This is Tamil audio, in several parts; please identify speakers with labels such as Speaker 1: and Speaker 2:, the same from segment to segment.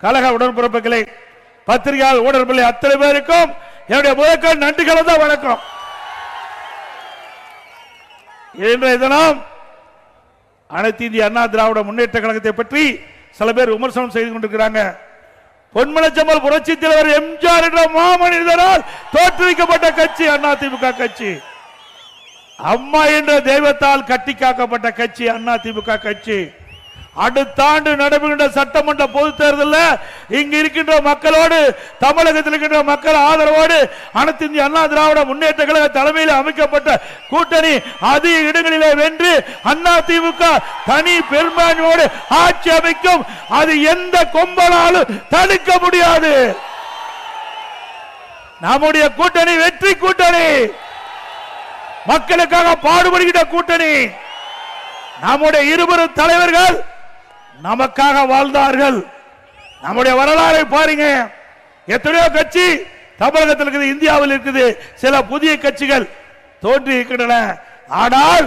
Speaker 1: கழக உடன்பிறப்புகளை, பத்திரிகையாளர், ஊடகப்பிள்ளை அத்தனை பேருக்கும் என்னுடைய முதற்கண் நன்றி கலந்த வணக்கம். இன்றைய தினம் அனைத்து இந்திய அண்ணா திராவிட முன்னேற்ற கழகத்தை பற்றி சில பேர் விமர்சனம் செய்து கொண்டிருக்கிறாங்க. பொன்மனச்செம்மல் புரட்சி தலைவர் எம்ஜிஆர் என்ற மாமனிதரால் தோற்றுவிக்கப்பட்ட கட்சி அதிமுக கட்சி. அம்மா என்ற தெய்வத்தால் கட்டி காக்கப்பட்ட கட்சி அதிமுக கட்சி. அடுத்த ஆண்டு நடைபெறுகின்ற சட்டமன்ற பொதுத் தேர்தலில் இங்கு இருக்கின்ற மக்களோடு, தமிழகத்தில் இருக்கின்ற மக்கள் ஆதரவோடு அனைத்து இந்திய அண்ணா திராவிட முன்னேற்ற கழக தலைமையில் அமைக்கப்பட்ட கூட்டணி அதிக இடங்களிலே வென்று அதிமுக தனி பெரும்பான்மையோடு ஆட்சி அமைக்கும். அது எந்த கொம்பனாலும் தடுக்க முடியாது. நம்முடைய கூட்டணி வெற்றி கூட்டணி, மக்களுக்காக பாடுபடுகின்ற கூட்டணி. நம்முடைய இருவரும் தலைவர்கள் நமக்காக வாழ்ந்தார்கள். நம்முடைய வரலாறை பாருங்க. எத்தனையோ கட்சி தமிழகத்தில் இருக்குது, இந்தியாவில் இருக்குது, சில புதிய கட்சிகள் தோன்றி இருக்கின்றன. ஆனால்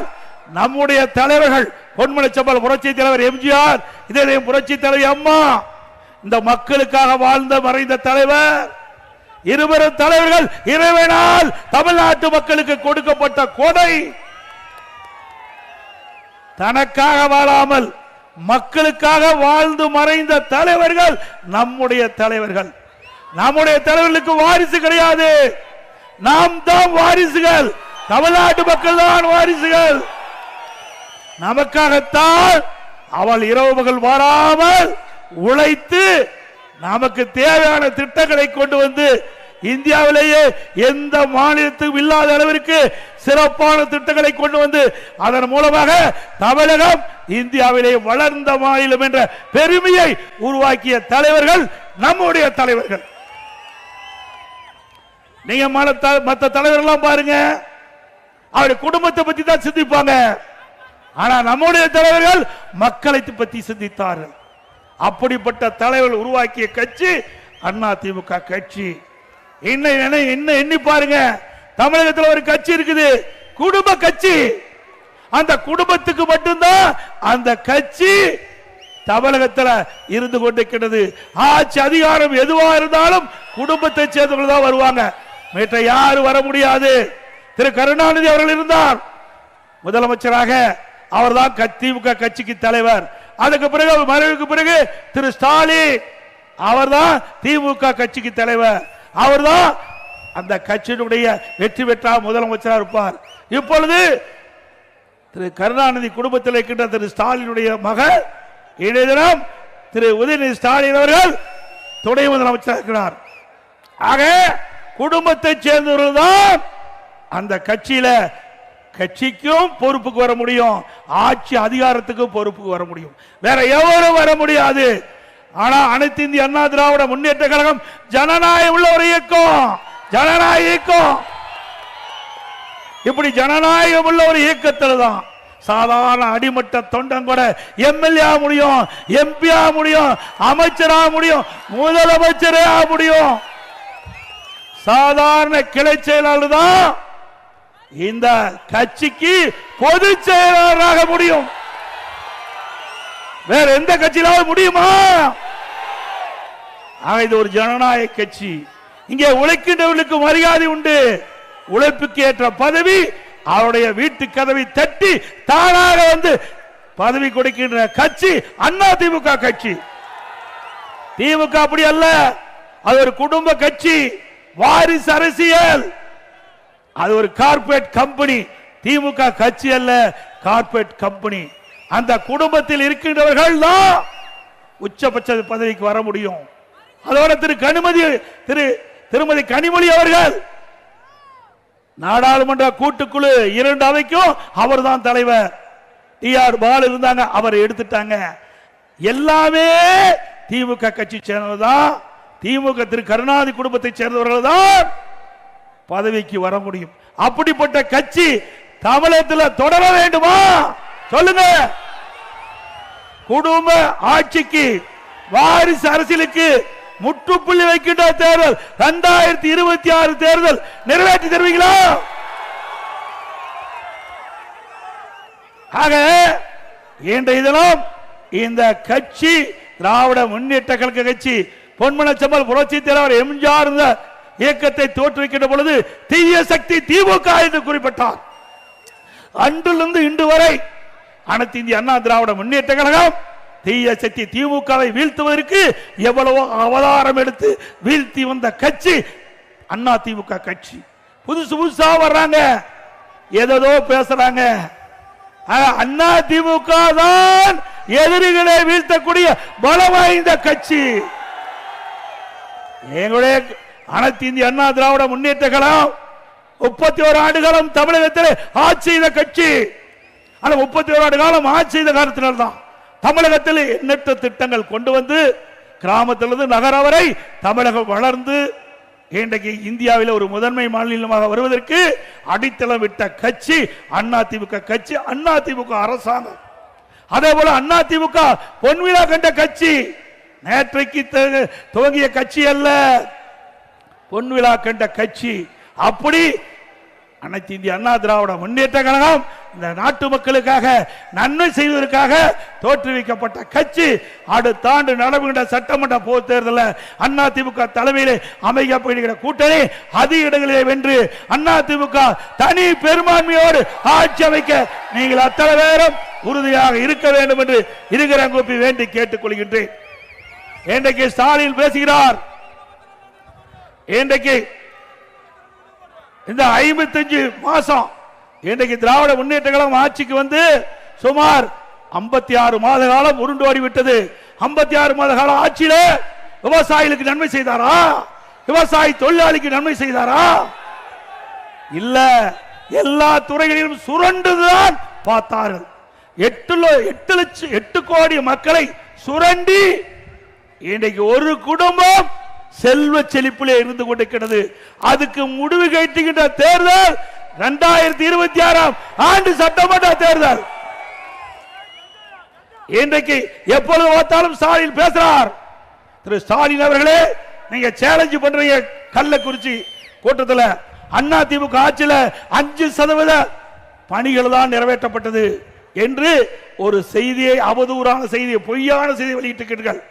Speaker 1: நம்முடைய தலைவர்கள் பொன்மனச்செம்மல் புரட்சி தலைவர் எம்ஜிஆர், இதே புரட்சி தலைவர் அம்மா, இந்த மக்களுக்காக வாழ்ந்த மறைந்த தலைவர். இருவரும் தலைவர்கள் இறைவனால் தமிழ்நாட்டு மக்களுக்கு கொடுக்கப்பட்ட கொடை. தனக்காக வாழாமல் மக்களுக்காக வாழ்ந்து மறைந்த தலைவர்கள் நம்முடைய தலைவர்கள். நம்முடைய தலைவர்களுக்கு வாரிசு கிடையாது, நாம் தான் வாரிசுகள். தமிழ்நாட்டு மக்கள் தான் வாரிசுகள். நமக்காகத்தான் அவள் இரவு பகல் மாறாமல் உழைத்து நமக்கு தேவையான திட்டங்களை கொண்டு வந்து இந்தியாவிலேயே எந்த மாநிலத்துக்கும் இல்லாத அளவிற்கு சிறப்பான திட்டங்களை கொண்டு வந்து அதன் மூலமாக தமிழகம் இந்தியாவிலே வளர்ந்த மாநிலம் என்ற பெருமையை உருவாக்கிய தலைவர்கள் நம்முடைய தலைவர்கள். நீங்க மற்ற தலைவர்கள் பாருங்க, அவருடைய குடும்பத்தை பத்தி தான் சிந்திப்பாங்க. ஆனா நம்முடைய தலைவர்கள் மக்களை பத்தி சிந்தித்தார்கள். அப்படிப்பட்ட தலைவர்கள் உருவாக்கிய கட்சி அதிமுக கட்சி. என்ன எண்ணி பாருங்க, தமிழகத்தில் ஒரு கட்சி இருக்குது, குடும்ப கட்சி. அந்த குடும்பத்துக்கு மட்டும்தான் அந்த கட்சி தமிழகத்தில் இருந்து கொண்டிருக்கிறது. ஆட்சி அதிகாரம் எதுவா இருந்தாலும் குடும்பத்தை சேர்ந்தவர்கள் தான் வருவாங்க, மற்ற யாரும் வர முடியாது. திரு கருணாநிதி அவர்கள் இருந்தார் முதலமைச்சராக, அவர்தான் திமுக கட்சிக்கு தலைவர். அதுக்கு பிறகு மறைவுக்கு பிறகு திரு ஸ்டாலின் அவர்தான் திமுக கட்சிக்கு தலைவர். அவர்தான் அந்த கட்சியினுடைய வெற்றி பெற்ற முதலமைச்சராக இருப்பார். இப்பொழுது திரு கருணாநிதி குடும்பத்தில் இருக்கின்ற திரு ஸ்டாலினுடைய மகள் இன்றைய தினம் திரு உதயநிதி ஸ்டாலின் அவர்கள் துணை முதலமைச்சராக இருக்கிறார். ஆக குடும்பத்தை சேர்ந்தவர்கள் தான் அந்த கட்சிக்கும் பொறுப்புக்கு வர முடியும், ஆட்சி அதிகாரத்துக்கும் பொறுப்புக்கு வர முடியும். வேற எவரும் வர முடியாது. ஆனா அனைத்து இந்திய அண்ணா திராவிட முன்னேற்ற கழகம் ஜனநாயகம் உள்ள ஒரு இயக்கம். ஜனநாயக இயக்கம். இப்படி ஜனநாயகம் உள்ள ஒரு இயக்கத்தில் தான் சாதாரண அடிமட்ட தொண்டன் கூட எம்எல்ஏ ஆக முடியும், எம்பி ஆக முடியும், அமைச்சராக முடியும், முதலமைச்சரே ஆக முடியும். சாதாரண கிளை செயலாளர் தான் இந்த கட்சிக்கு பொதுச் செயலாளராக முடியும். வேற எந்த கட்சியிலாவது முடியுமா? இது ஒரு ஜனநாயக கட்சி. இங்கே உழைக்கின்றவர்களுக்கு மரியாதை உண்டு. உழைப்புக்கு ஏற்ற பதவி அவருடைய வீட்டு கதவை தட்டி தானாக வந்து பதவி கொடுக்கின்ற கட்சி அதிமுக கட்சி. திமுக அப்படி அல்ல, அது ஒரு குடும்ப கட்சி, வாரிசு அரசியல். அது ஒரு கார்ப்பரேட் கம்பெனி. திமுக கட்சி அல்ல, கார்ப்பரேட் கம்பெனி. அந்த குடும்பத்தில் இருக்கின்றவர்கள் தான் உச்சபட்ச பதவிக்கு வர முடியும். அதோட திருமதி கனிமொழி அவர்கள் நாடாளுமன்ற கூட்டுக்குழு 2 அவைக்கும் அவர் தான் தலைவர். டி.ஆர். பாலு இருந்தாங்க, அவரை எடுத்துட்டாங்க. எல்லாமே திமுக கட்சி சேர்ந்தவர்தான். திமுக திரு கருணாநிதி குடும்பத்தை சேர்ந்தவர்கள் தான் பதவிக்கு வர முடியும். அப்படிப்பட்ட கட்சி தமிழகத்தில் தொடர வேண்டுமா? சொல்லுங்க. குடும்ப ஆட்சிக்கு, வாரிசு அரசியலுக்கு முற்றுப்புள்ளி வைக்கின்ற தேர்தல் 2026 தேர்தல் நிறைவேற்றி தருவீங்களா? ஆக இன்றைய தினம் இந்த கட்சி திராவிட முன்னேற்ற கழக கட்சி பொன்மனச்செம்மல் புரட்சி தலைவர் எம்ஜிஆர் இயக்கத்தை தோற்றுவிக்கின்ற பொழுது தீய சக்தி திமுக என்று குறிப்பிட்டார். அன்றிலிருந்து இன்று வரை அனைத்து இந்திய அண்ணா திராவிட முன்னேற்ற கழகம் தீய சக்தி திமுகவை வீழ்த்துவதற்கு எவ்வளவோ அவதாரம் எடுத்து வீழ்த்தி வந்த கட்சி அண்ணா திமுக கட்சி. புதுசு புதுசா வர்றாங்க, ஏதோ பேசுறாங்க. அண்ணா திமுக தான் எதிரிகளை வீழ்த்தக்கூடிய பலம் வாய்ந்த கட்சி. எங்களுடைய அனைத்து இந்திய அண்ணா திராவிட முன்னேற்ற கழகம் 31 ஆண்டு காலம் தமிழகத்தில் ஆட்சி செய்த கட்சி. அந்த 31 ஆண்டு காலம் ஆட்சி செய்த காலத்தினால்தான் தமிழகத்தில் எண்ணற்ற திட்டங்கள் கொண்டு வந்து கிராமத்திலிருந்து நகரம் வரை தமிழகம் வளர்ந்து இன்றைக்கு இந்தியாவில் ஒரு முதன்மை மாநிலமாக வருவதற்கு அடித்தளம் விட்ட கட்சி அண்ணா திமுக கட்சி, அண்ணா திமுக அரசாங்கம். அதே போல அண்ணா திமுக பொன்விழா கண்ட கட்சி, நேற்றைக்கு துவங்கிய கட்சி அல்ல, பொன்விழா கண்ட கட்சி. அப்படி அனைத்து இந்திய அண்ணா திராவிட முன்னேற்ற கழகம் இந்த நாட்டு மக்களுக்காக நன்மை செய்வதற்காக தோற்றுவிக்கப்பட்ட கட்சி. அடுத்த ஆண்டு நடைபெறுகின்ற சட்டமன்ற பொதுத் தேர்தலில் அண்ணா திமுக தலைமையிலே அமைக்கப்படுகிற கூட்டணி அதிக இடங்களிலே வென்று அண்ணா திமுக தனி பெரும்பான்மையோடு ஆட்சி அமைக்க நீங்கள் அத்தனை பேரும் உறுதியாக இருக்க வேண்டும் என்று இருக்கிற கூப்பி வேண்டி கேட்டுக் கொள்கின்றேன். இன்றைக்கு ஸ்டாலின் பேசுகிறார். இன்றைக்கு இந்த 55 மாசம் இன்றைக்கு திராவிட முன்னேற்ற கழகம் ஆட்சிக்கு வந்து சுமார் 56 மாத காலம் உருண்டோடி விட்டது. 56 மாத கால ஆட்சியில விவசாயிகளுக்கு நன்மை செய்தாரா? விவசாயி தொழிலாளிக்கு நன்மை செய்தாரா? இல்ல, எல்லா துறைகளிலும் சுரண்டுதான் பார்த்தார்கள். 8 கோடி மக்களை சுரண்டி இன்றைக்கு ஒரு குடும்பம் செல்வ செழிப்பிலே இருந்து கொண்டிருக்கிறது. அதுக்கு முடிவு கட்டுகின்ற தேர்தல் 2026 ஆண்டு சட்டமன்ற தேர்தல். இன்றைக்கு எப்பொழுது பார்த்தாலும் ஸ்டாலின் பேசுறார். திரு ஸ்டாலின் அவர்களே, நீங்க சேலஞ்ச் பண்றீங்க. கள்ளக்குறிச்சி கூட்டத்தில் அண்ணா திமுக ஆட்சியில் 5% பணிகள் தான் நிறைவேற்றப்பட்டது என்று ஒரு செய்தியை, அவதூறான செய்தியை, பொய்யான செய்தியை வெளியிட்டிருக்கிறீர்கள்.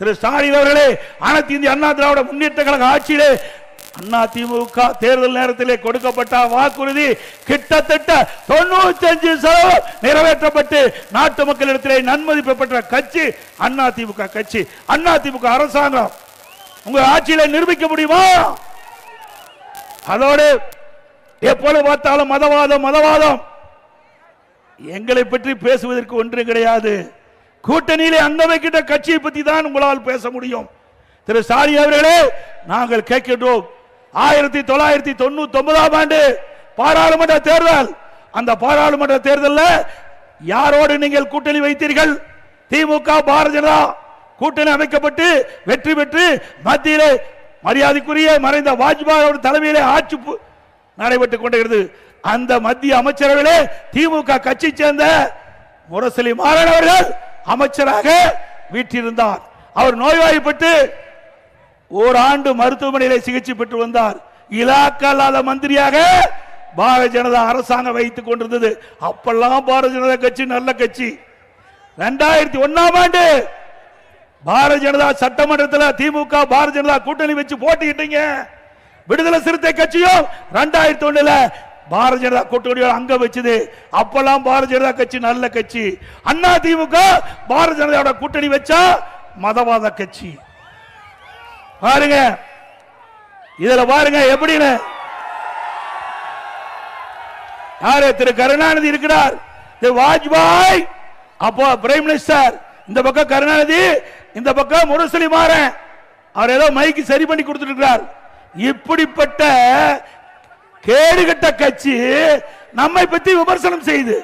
Speaker 1: திரு ஸ்டாலின் அவர்களே, அனைத்து இந்திய அண்ணா திராவிட முன்னேற்ற கழக ஆட்சியிலே அண்ணா திமுக தேர்தல் நேரத்திலே கொடுக்கப்பட்ட வாக்குறுதி கிட்டத்தட்ட 95% நிறைவேற்றப்பட்டு நாட்டு மக்களிடத்திலே நன்மதிப்பு பெற்ற கட்சி அண்ணா திமுக கட்சி, அண்ணா திமுக அரசாங்கம். உங்க ஆட்சியில நிரூபிக்க முடியுமா? அதோடு எப்பொழுது பார்த்தாலும் மதவாதம் மதவாதம். எங்களை பற்றி பேசுவதற்கு ஒன்றும் கிடையாது. கூட்டணியிலே அங்கமைக்கிட்ட கட்சியை பற்றி தான் உங்களால் பேச முடியும். திரு ஸ்டாலின் அவர்களே, நாங்கள் கேட்கின்றோம். 1999 ஆண்டு பாராளுமன்ற தேர்தல், அந்த பாராளுமன்ற தேர்தலில் யாரோடு நீங்கள் கூட்டணி வைத்தீர்கள்? திமுக பாரதிய ஜனதா கூட்டணி அமைக்கப்பட்டு வெற்றி பெற்று மத்தியிலே மரியாதைக்குரிய மறைந்த வாஜ்பாய் தலைமையிலே ஆட்சி நடைபெற்றுக் கொண்டிருக்கிறது. அந்த மத்திய அமைச்சரவையிலே திமுக கட்சி சேர்ந்த முரசொலி மாறன் அவர்கள் அமைச்சராக வீற்றிருந்தார். அவர் நோய்வாய்ப்பட்டு ஓராண்டு மருத்துவமனையிலே சிகிச்சை பெற்று வந்தார். இலாக்கா இல்லாத மந்திரியாக பாரதிய ஜனதா அரசாங்கம் வைத்துக் கொண்டிருந்தது. அப்பெல்லாம் பாரதிய ஜனதா கட்சி நல்ல கட்சி. 2001 ஆண்டு பாரதிய ஜனதா சட்டமன்றத்தில் திமுக பாரதிய ஜனதா கூட்டணி வச்சு போட்டிக்கிட்டீங்க. விடுதலை சிறுத்தை கட்சியும் 2001 பாரதிய ஜனதா கூட்டணியோட அங்க வச்சது. அப்பெல்லாம் பாரதிய ஜனதா கட்சி நல்ல கட்சி. அண்ணா திமுக பாரதிய ஜனதாவோட கூட்டணி வச்சா மதவாத கட்சி. பாருங்க, இதுல பாருங்க எப்படின்னு. யாரு? திரு கருணாநிதி இருக்கிறார், திரு வாஜ்பாய் அப்போ பிரைம் மினிஸ்டர், இந்த பக்கம் கருணாநிதி, இந்த பக்கம் முரசொலி மாறன். அவர் ஏதோ மைக்கு சரி பண்ணி கொடுத்துட்டு. இப்படிப்பட்ட கேடுகட்ட கட்சி நம்மை பற்றி விமர்சனம் செய்து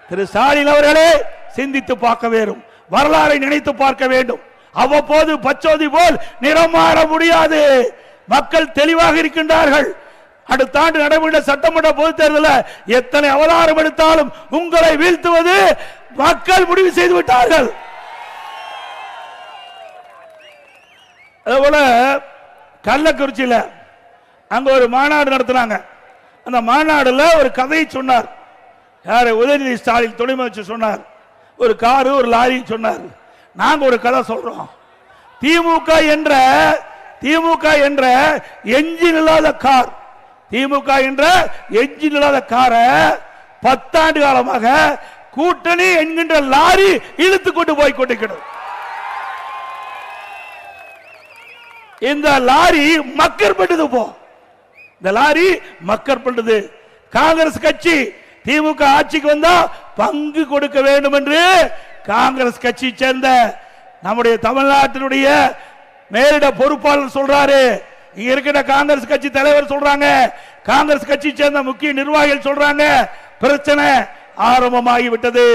Speaker 1: திரு ஸ்டாலின் அவர்களே சிந்தித்து பார்க்க வேண்டும், வரலாறை நினைத்து பார்க்க வேண்டும். அவ்வப்போது பச்சோதி போல் நிறம் மாற முடியாது. மக்கள் தெளிவாக இருக்கின்றார்கள். அடுத்த ஆண்டு நடைபெற்ற சட்டமன்ற பொதுத் தேர்தலில் எத்தனை அவதாரம் எடுத்தாலும் உங்களை வீழ்த்துவது மக்கள் முடிவு செய்து விட்டார்கள். அதுபோல கள்ளக்குறிச்சியில் அங்க ஒரு மாநாடு நடத்தினாங்க. அந்த மாநாடுல ஒரு கதையை சொன்னார். யாரு? உதயநிதி ஸ்டாலின் துணை முதலமைச்சர் சொன்னார். ஒரு காரு ஒரு லாரி சொன்னார். நாங்க ஒரு கதை சொல்றோம். திமுக என்ற என்ஜின் இல்லாத கார், திமுக என்ற என்ஜின் இல்லாத காரை 10 ஆண்டு காலமாக கூட்டணி என்கின்ற லாரி இழுத்து கொண்டு போய் கொண்டிருக்கிறது. இந்த லாரி மக்கர் பண்ணது. இந்த லாரி மக்கர் பண்ணது. காங்கிரஸ் கட்சி திமுக ஆட்சிக்கு வந்தா பங்கு கொடுக்க வேண்டும் என்று காங்கிரஸ் கட்சி சேர்ந்த நம்முடைய தமிழ்நாட்டினுடைய மேலிட பொறுப்பாளர் சொல்றாரு. இங்க இருக்கிற காங்கிரஸ் கட்சி தலைவர் சொல்றாங்க, காங்கிரஸ் கட்சி சேர்ந்த முக்கிய நிர்வாகிகள் சொல்றாங்க, பிரச்சனை ஆரம்பமாகி விட்டது.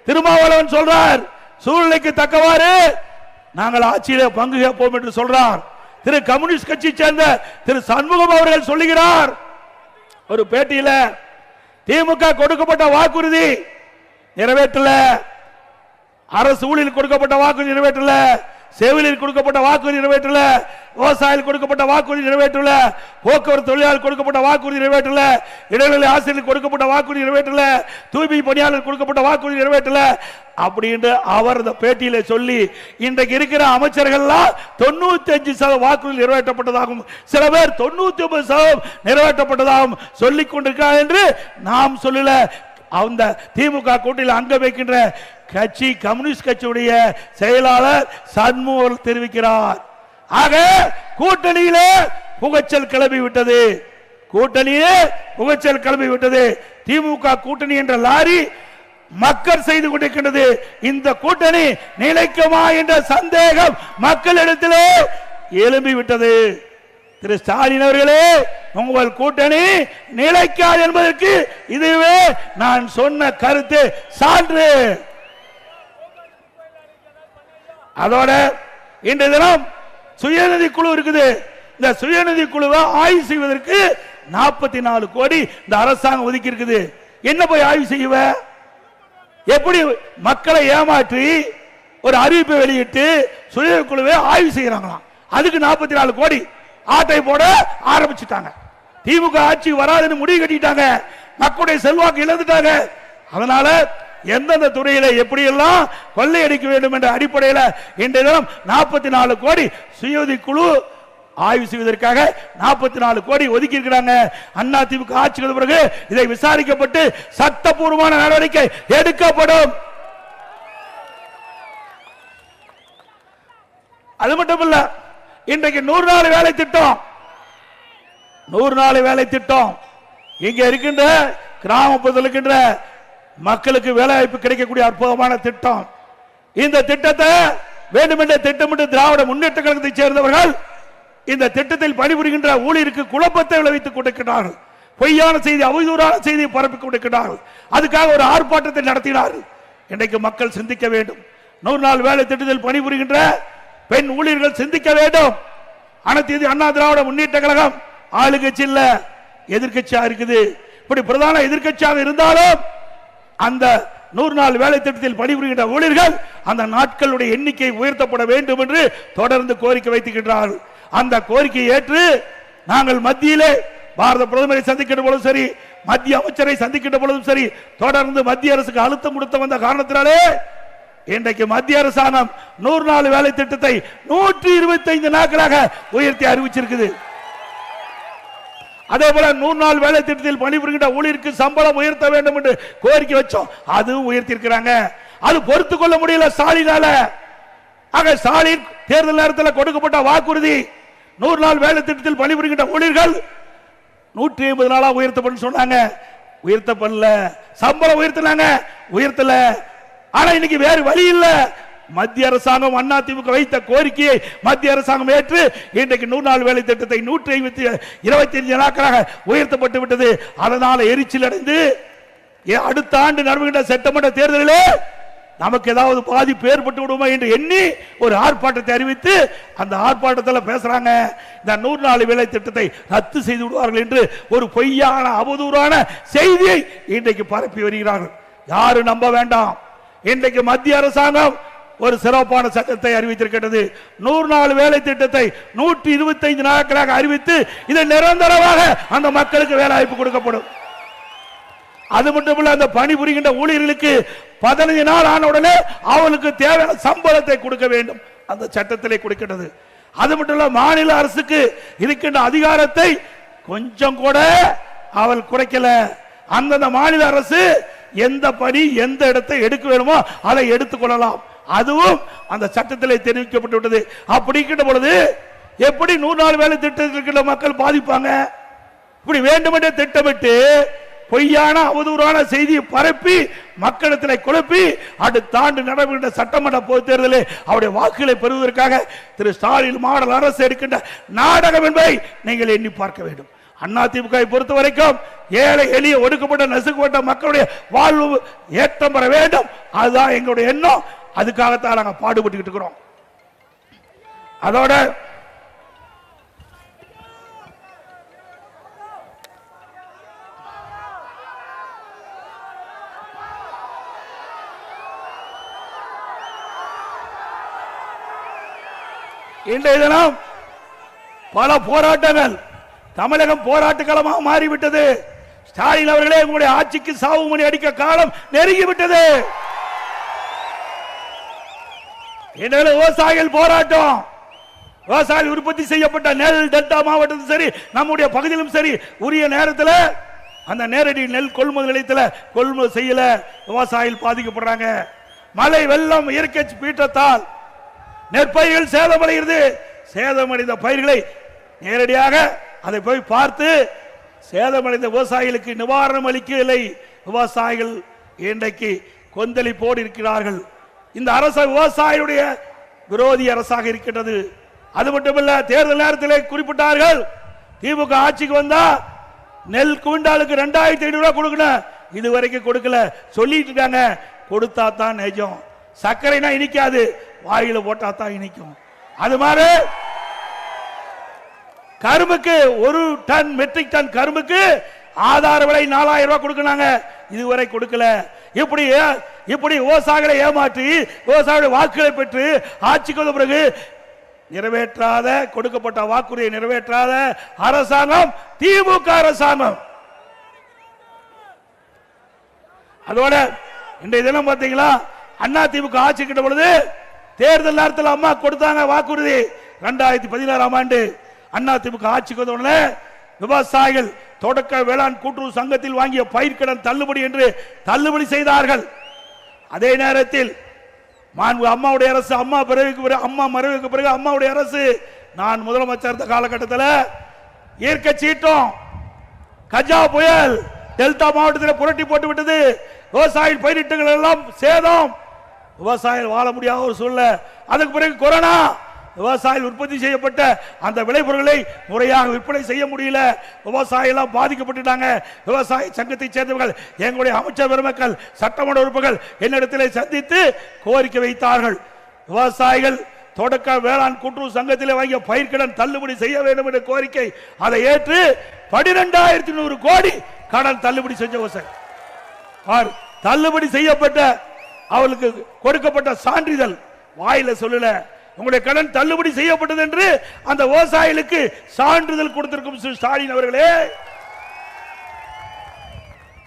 Speaker 1: திருமாவளவன் சொல்றார், சூழ்நிலைக்கு தக்கவாறு நாங்கள் ஆட்சியில பங்கு கேட்போம் என்று சொல்றார். திரு கம்யூனிஸ்ட் கட்சி சேர்ந்த திரு சண்முகம் அவர்கள் சொல்லுகிறார் ஒரு பேட்டியில, திமுக கொடுக்கப்பட்ட வாக்குறுதி நிறைவேற்றல, அரசு ஊழியர் கொடுக்கப்பட்ட வாக்குறுதி நிறைவேற்றல, செவிலியர் கொடுக்கப்பட்ட வாக்குறுதி நிறைவேற்றல, விவசாயிகள் கொடுக்கப்பட்ட வாக்குறுதி நிறைவேற்றல, போக்குவரத்து தொழிலாளர் கொடுக்கப்பட்ட வாக்குறுதி நிறைவேற்றல, இடைநிலை ஆசிரியர் கொடுக்கப்பட்ட வாக்குறுதி நிறைவேற்றல, தூய்மை பணியாளர் கொடுக்கப்பட்ட வாக்குறுதி நிறைவேற்றல அப்படின்னு அவர் இந்த பேட்டியில சொல்லி, இன்றைக்கு இருக்கிற அமைச்சர்கள்லாம் 95% வாக்குறுதி நிறைவேற்றப்பட்டதாகவும் சில பேர் 99% நிறைவேற்றப்பட்டதாகவும் சொல்லிக் கொண்டிருக்கிறார் என்று நாம் சொல்லல. அந்த திமுக கூட்டணியில் அங்கம் வைக்கின்ற கட்சி கம்யூனிஸ்ட் கட்சியுடைய செயலாளர் சண்முகம் தெரிவிக்கிறார். ஆக கூட்டணியிலே புகைச்சல் கிளம்பி விட்டது, கூட்டணியே புகைச்சல் கிளம்பி விட்டது. திமுக கூட்டணி என்ற லாரி மக்கள் செய்து கொண்டிருக்கின்றது. இந்த கூட்டணி நிலைக்குமா என்ற சந்தேகம் மக்களிடத்திலே எழும்பி விட்டது. திரு ஸ்டாலின் அவர்களே, உங்கள் கூட்டணி நிலைக்காது என்பதற்கு இதுவே நான் சொன்ன கருத்து சான்று. அதோட இன்றைய தினம் சுயநிதி குழு இருக்குது. இந்த சுயநிதி குழுவை ஆய்வு செய்வதற்கு 44 கோடி இந்த அரசாங்கம் ஒதுக்கி இருக்குது. என்ன போய் ஆய்வு செய்வ? எப்படி மக்களை ஏமாற்றி ஒரு அறிவிப்பை வெளியிட்டு சுயநிதி குழுவை ஆய்வு செய்யறாங்களாம். அதுக்கு 44 கோடி ஆட்டை போட ஆரம்பிச்சுட்டாங்க. திமுக ஆட்சி வராதுன்னு முடிவு கட்டிட்டாங்க, மக்களுடைய செல்வாக்கு இழந்துட்டாங்க. அதனால எந்தெந்த துறையில எப்படியெல்லாம் கொள்ளையடிக்க வேண்டும் என்ற அடிப்படையில் இன்றைய தினம் 44 கோடி சுயநிதி குழு ஆய்வு செய்வதற்காக 44 கோடி ஒதுக்கி இருக்கிறாங்க. அண்ணா திமுக ஆட்சிக்கு பிறகு இதை விசாரிக்கப்பட்டு சட்டப்பூர்வமான நடவடிக்கை எடுக்கப்படும். அது மட்டும் இல்ல, இன்றைக்கு 100 நாள் வேலை திட்டம், 100 நாள் வேலை திட்டம் இங்க இருக்கின்ற கிராமப்புறத்தில் இருக்கின்ற மக்களுக்கு வேலை வாய்ப்பு கிடைக்கக்கூடிய அற்புதமான திட்டம். இந்த திட்டத்தை வேண்டுமென்றே திட்டமிட்டு திராவிட முன்னேற்ற கழகத்தை சேர்ந்தவர்கள் இந்த திட்டத்தில் பணிபுரிகின்ற ஊழியருக்கு குழப்பத்தை விளைவித்துக் கொண்டிருக்கிறார்கள். பொய்யான செய்தி, அவதூறான செய்தியை பரப்பிக் கொண்டிருக்கிறார்கள். அதுக்காக ஒரு ஆர்ப்பாட்டத்தை நடத்தினார்கள். இன்றைக்கு மக்கள் சிந்திக்க வேண்டும். 100 நாள் வேலை திட்டத்தில் பணிபுரிகின்ற பெண் ஊழியர்கள் சிந்திக்க வேண்டும். அனைத்து இந்திய அண்ணா திராவிட முன்னேற்ற கழகம் ஆளுங்கட்சி இல்ல, எதிர்கட்சியா இருக்குது. இப்படி பிரதான எதிர்கட்சியாக இருந்தாலும் அந்த 100 நாள் வேலை திட்டத்தில் பணிபுரிகின்ற ஊழியர்கள் அந்த நாட்களுடைய எண்ணிக்கை உயர்த்தப்பட வேண்டும் என்று தொடர்ந்து கோரிக்கை வைத்திருக்கிறார்கள். அந்த கோரிக்கையை ஏற்று நாங்கள் மத்தியிலே பாரத பிரதமரை சந்திக்கின்ற பொழுதும் சரி, மத்திய அமைச்சரை சந்திக்கின்ற பொழுதும் சரி, தொடர்ந்து மத்திய அரசுக்கு அழுத்தம் கொடுத்த வந்த காரணத்தினாலே இன்றைக்கு மத்திய அரசாங்கம் 100 நாள் வேலை திட்டத்தை 125 நாட்களாக உயர்த்தி அறிவிச்சிருக்குது. அதே போல 100 நாள் வேலை திட்டத்தில் பணிபுரிகின்ற ஊழியருக்கு சம்பளம் உயர்த்த வேண்டும் என்று கோரிக்கை வச்சோம், அதுவும் உயர்த்தி இருக்கிறாங்க. அது பொறுத்துக் கொள்ள முடியல ஸ்டாலினால. ஆக ஸ்டாலின் தேர்தல் நேரத்தில் கொடுக்கப்பட்ட வாக்குறுதி 100 நாள் வேலை திட்டத்தில் பணிபுரிகின்ற ஊழியர்கள் 150 நாளா உயர்த்தப்படும் சொன்னாங்க, உயர்த்தப்படல. சம்பளம் உயர்த்தினாங்க, உயர்த்தல. ஆனா இன்னைக்கு வேறு வழி இல்ல. மத்திய அரசாங்கம் அண்ணா திமுக வைத்த கோரிக்கையை மத்திய அரசாங்கம் ஏற்று இன்றைக்கு 100 நாள் வேலை திட்டத்தை 125 நாட்களாக உயர்த்தப்பட்டு விட்டது. அதனால எரிச்சல் அடைந்து அடுத்த ஆண்டு நடக்கின்ற சட்டமன்ற தேர்தலிலே நமக்கு ஏதாவது பாதிப்பு ஏற்பட்டு விடுமா என்று எண்ணி ஒரு ஆர்ப்பாட்டத்தை அறிவித்து அந்த ஆர்ப்பாட்டத்தில் பேசுறாங்க, இந்த 100 நாள் வேலை திட்டத்தை ரத்து செய்து விடுவார்கள் என்று ஒரு பொய்யான அவதூறான செய்தியை இன்றைக்கு பரப்பி வருகிறார்கள். யாரும் நம்ப வேண்டாம். இன்றைக்கு மத்திய அரசாங்கம் ஒரு சிறப்பான சட்டத்தை அறிவித்திருக்கிறது. 100 நாள் வேலை திட்டத்தை 125 நாட்களாக அறிவித்து இதை நிரந்தரமாக அந்த மக்களுக்கு வேலை வாய்ப்பு கொடுக்கப்படும். அது மட்டுமல்ல, அந்த பணிபுரிகின்ற ஊழியர்களுக்கு 15 நாள் ஆன உடனே அவளுக்கு தேவையான சம்பளத்தை கொடுக்க வேண்டும், அந்த சட்டத்திலே கொடுக்கிறது. அது மட்டும் இல்ல, மாநில அரசுக்கு இருக்கின்ற அதிகாரத்தை கொஞ்சம் கூட அவள் குறைக்கல. அந்தந்த மாநில அரசு எந்த பணி எந்த இடத்தை எடுக்க வேணுமோ அதை எடுத்துக்கொள்ளலாம், அதுவும் அந்த சட்டத்திலே தெரிவிக்கப்பட்டு விட்டது. அப்படிங்கிற பொழுது எப்படி 100 நாள் வேலை திட்டத்திற்கு மக்கள் பாதிப்பாங்க? இப்படி வேண்டுமென்றே திட்டமிட்டு பொய்யான அவதூறான செய்தியை பரப்பி மக்களிடத்தில் குழப்பி அடுத்த ஆண்டு நடைபெறுகின்ற சட்டமன்ற பொதுத் தேர்தலில் அவருடைய வாக்குகளை பெறுவதற்காக திரு ஸ்டாலின் மாடல் அரசு எடுக்கின்ற நாடகம் என்பதை நீங்கள் எண்ணி பார்க்க வேண்டும். அதிமுக பொறுத்த வரைக்கும் ஏழை எளிய ஒடுக்கப்பட்ட நசுக்கப்பட்ட மக்களுடைய வாழ்வு ஏற்றம் பெற வேண்டும், அதுதான் எங்களுடைய எண்ணம். அதுக்காகத்தான் நாங்கள் பாடுபட்டு இருக்கிறோம். அதோட இன்றைய தினம் பல போராட்டங்கள் தமிழகம் போராட்ட களமாக மாறிவிட்டது. ஸ்டாலின் அவர்களே, உங்களுடைய ஆட்சிக்கு சாவு மணி அடிக்க காலம் நெருங்கிவிட்டது. விவசாயிகள் போராட்டம், விவசாயிகள் உற்பத்தி செய்யப்பட்ட நெல் டெல்டா மாவட்டத்திலும் சரி நம்முடைய பகுதியிலும் சரி உரிய நேரத்தில் அந்த நேரடி நெல் கொள்முதல் நிலையத்தில் கொள்முதல் செய்யல, விவசாயிகள் பாதிக்கப்படுறாங்க. மழை வெள்ளம் இயற்கை பீற்றத்தால் நெற்பயிர்கள் சேதமடைகிறது. சேதமடைந்த பயிர்களை நேரடியாக அதை போய் பார்த்து சேதமடைந்த விவசாயிகளுக்கு நிவாரணம் அளிக்கவில்லை. விவசாயிகள் இன்றைக்கு கொந்தளிப்போடு இருக்கிறார்கள். இந்த அரசு விவசாயியுடைய விரோதி அரசாக இருக்கின்றது. அது மட்டுமல்ல, தேர்தல் நேரத்தில் குறிப்பிட்டார்கள், திமுக ஆட்சிக்கு வந்தா நெல் குவிண்டாலுக்கு 2500 ரூபாய் கொடுக்கணும், இதுவரைக்கும் கொடுக்கல சொல்லிட்டு இருக்காங்க. கொடுத்தா தான் நிஜம். சர்க்கரைனா இனிக்காது, வாயில போட்டா தான் இனிக்கும். அது மாதிரி கரும்புக்கு 1 டன் மெட்ரிக் டன் கரும்புக்கு ஆதார விலை 4000 ரூபாய் கொடுக்கறாங்க, இதுவரை கொடுக்கல. இப்படி விவசாயிகளை ஏமாற்றி விவசாயிகளுடைய வாக்குகளை பெற்று ஆட்சிக்கு வந்த பிறகு நிறைவேற்றாத கொடுக்கப்பட்ட வாக்குறுதியை நிறைவேற்றாத அரசாங்கம் திமுக அரசாங்கம். அதோட இன்றைய தினம் பார்த்தீங்களா, அண்ணா திமுக ஆட்சி கிட்ட பொழுது தேர்தல் நேரத்தில் அம்மா கொடுத்தாங்க வாக்குறுதி. 2016ஆம் ஆண்டு அண்ணா திமுக ஆட்சிக்கு வந்த உடனே விவசாயிகள் தொடக்க வேளாண் கூட்டுறவு சங்கத்தில் வாங்கிய பயிர்க்கடன் தள்ளுபடி என்று தள்ளுபடி செய்தார்கள். அதே நேரத்தில் அம்மாவுடைய அரசு, அம்மா மறைவுக்கு பிறகு அம்மாவுடைய அரசு, நான் முதலமைச்சர் இருந்த காலகட்டத்தில் இயற்கை சீற்றம் கஜா புயல் டெல்டா மாவட்டத்தில் புரட்டி போட்டு விட்டது. விவசாயிகள் பயிரிட்டங்கள் எல்லாம் சேதம், விவசாயிகள் வாழ முடியாத ஒரு சூழ்நிலை. அதுக்கு பிறகு கொரோனா, விவசாயிகள் உற்பத்தி செய்யப்பட்ட அந்த விளைபொருட்களை முறையாக விற்பனை செய்ய முடியல, விவசாயிகள் பாதிக்கப்பட்டுட்டாங்க. விவசாய சங்கத்தை சேர்ந்தவர்கள், எங்களுடைய அமைச்சர் பெருமக்கள், சட்டமன்ற உறுப்பினர்கள் என்னிடத்தில் சந்தித்து கோரிக்கை வைத்தார்கள். விவசாயிகள் தொடக்க வேளாண் கூட்டுறவு சங்கத்தில் வாங்கிய பயிர்க்கடன் தள்ளுபடி செய்ய வேண்டும் என்ற கோரிக்கை, அதை ஏற்று 12100 கோடி கடன் தள்ளுபடி செஞ்ச விவசாயி தள்ளுபடி செய்யப்பட்ட அவளுக்கு கொடுக்கப்பட்ட சான்றிதழ் வாயில சொல்லல, உங்களுடைய கடன் தள்ளுபடி செய்யப்பட்டது என்று அந்த விவசாயிகளுக்கு சான்றிதழ் கொடுத்திருக்கும் ஸ்டாலின் அவர்களே.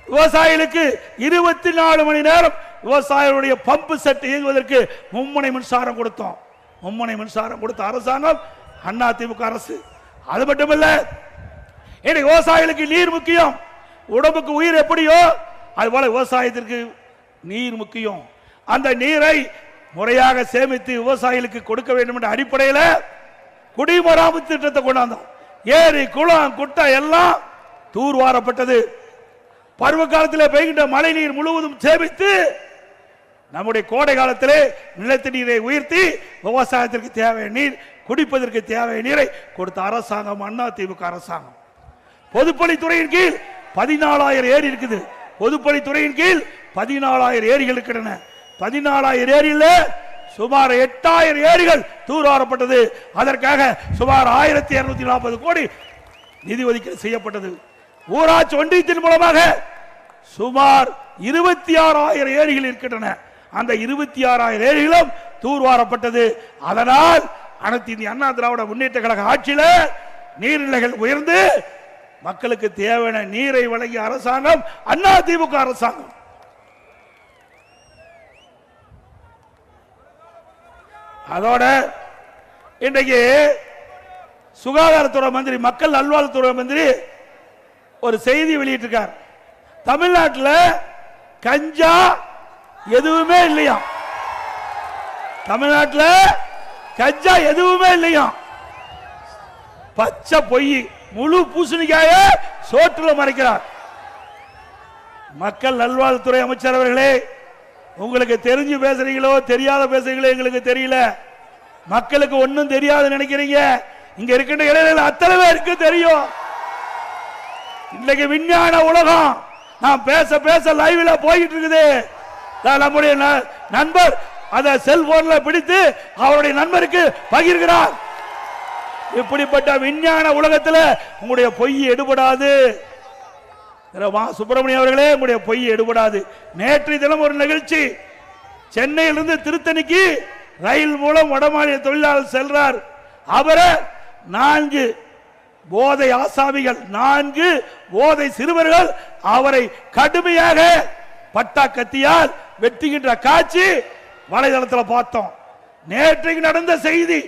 Speaker 1: விவசாயிகளுக்கு 24 மணி நேரம் விவசாயிகளுடைய பம்பு செட் இயங்குவதற்கு மும்முனை மின்சாரம் கொடுத்தோம். மும்முனை மின்சாரம் கொடுத்த அரசாங்கம் அண்ணா திமுக அரசு. அது மட்டுமல்ல, விவசாயிகளுக்கு நீர் முக்கியம், உடம்புக்கு உயிர் எப்படியோ அதுபோல விவசாயத்திற்கு நீர் முக்கியம். அந்த நீரை முறையாக சேமித்து விவசாயிகளுக்கு கொடுக்க வேண்டும் என்ற அடிப்படையில் குடிமராமத்து திட்டத்தை கொண்டாந்தோம். ஏரி குளம் குட்டை எல்லாம் தூர்வாரப்பட்டது. பருவ காலத்தில் பெய்கின்ற மழை நீர் முழுவதும் சேமித்து நம்முடைய கோடை காலத்திலே நிலத்தடி நீரை உயர்த்தி விவசாயத்திற்கு தேவையான நீர், குடிப்பதற்கு தேவையான நீரை கொடுத்த அரசாங்கம் அண்ணா திமுக அரசாங்கம். பொதுப்பணித்துறையின் கீழ் 14000 ஏரி இருக்குது. பொதுப்பணித்துறையின் கீழ் 14000 ஏரிகள் இருக்கின்றன. 14000 ஏரியில் சுமார் 8000 ஏரிகள் தூர்வாரப்பட்டது. அதற்காக சுமார் 1240 கோடி நிதி ஒதுக்கீடு செய்யப்பட்டது. ஊராட்சி ஒன்றியத்தின் மூலமாக சுமார் 26000 ஏரிகள் இருக்கின்றன. அந்த 26000 ஏரிகளும் தூர்வாரப்பட்டது. அதனால் அனைத்து இந்திய அண்ணா திராவிட முன்னேற்ற கழக ஆட்சியில் நீர்நிலைகள் உயர்ந்து மக்களுக்கு தேவையான நீரை வழங்கிய அரசாங்கம் அதிமுக அரசாங்கம். அதோட இன்றைக்கு சுகாதாரத்துறை மந்திரி, மக்கள் நல்வாழ்வுத்துறை மந்திரி ஒரு செய்தி வெளியிட்டிருக்கார். தமிழ்நாட்டில் கஞ்சா எதுவுமே இல்லையா, தமிழ்நாட்டில் கஞ்சா எதுவுமே இல்லையா, பச்சை பொய், முழு பூசணிக்காய சோற்றுல மறைக்கிறார். மக்கள் நல்வாழ்வுத்துறை அமைச்சர் அவர்களே, உங்களுக்கு தெரிஞ்சு பேசுறீங்களோ தெரியாத பேசுறீங்களோ எங்களுக்கு தெரியல. மக்களுக்கு ஒன்னும் தெரியாது நினைக்கிறீங்க. இங்க இருக்கின்ற இளைஞர்கள் அத்தனை பேருக்கு தெரியும். இன்னைக்கு விஞ்ஞான உலகம், நான் பேச பேச லைவ்ல போயிட்டு இருக்குது. நம்முடைய நண்பர் அதை செல்போன்ல பிடித்து அவருடைய நண்பருக்கு பகிர்கிறார். இப்படிப்பட்ட விஞ்ஞான உலகத்தில் உங்களுடைய பொய் எடுபடாது. சுப்பிரமணியம் அவர்களே, உங்களுடைய பொய் எடுபடாது. நேற்றைய தினம் ஒரு நிகழ்ச்சி, சென்னையிலிருந்து திருத்தணிக்கு ரயில் மூலம் வடமாநில தொழிலாளர் செல்றார். அவரை 4 போதை ஆசாமிகள், 4 போதை சிறுவர்கள் அவரை கடுமையாக பட்டா கத்தியால் வெட்டுகின்ற காட்சி வலைதளத்தில் பார்த்தோம். நேற்றைக்கு நடந்த செய்தி,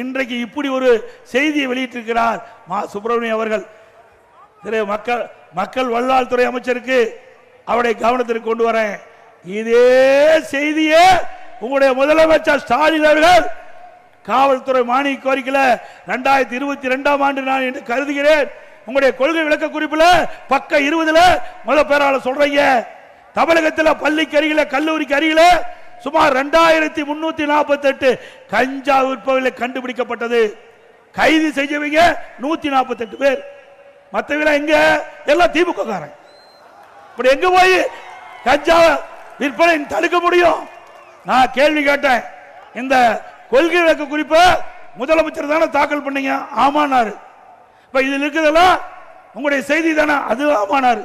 Speaker 1: இன்றைக்கு இப்படி ஒரு செய்தியை வெளியிட்டிருக்கிறார் மா சுப்பிரமணியம் அவர்கள். மக்கள் நல்வாழ்வுத்துறை அமைச்சருக்கு அவருடைய கவனத்திற்கு கொண்டு வரேன். இதே செய்தியே உங்களுடைய முதலமைச்சர் ஸ்டாலின் அவர்கள் காவல்துறை மானிய கோரிக்கையில 2022ஆம் ஆண்டு நான் என்று கருதுகிறேன், உங்களுடைய கொள்கை விளக்க குறிப்பில் பக்கம் 20ல முதல் பேராளர் சொல்றீங்க, தமிழகத்தில் பள்ளிக்கு அருகில கல்லூரிக்கு அருகில சுமார் 2348 கஞ்சா விற்பவர்கள் கண்டுபிடிக்கப்பட்டது. கைது செஞ்சவங்க 148 பேர். மற்றவங்க எங்க? எல்லாம் திமுக காரன். இப்படி எங்க போய் கஞ்சா விற்பனை தடுக்க முடியும்? நான் கேள்வி கேட்டேன். இந்த கொள்கை விளக்க குறிப்பை முதலமைச்சர் தானே தாக்கல் பண்ணீங்க? ஆமானாரு. இப்ப இதில் இருக்கிறதெல்லாம் உங்களுடைய செய்தி தானே? அது ஆமானாரு.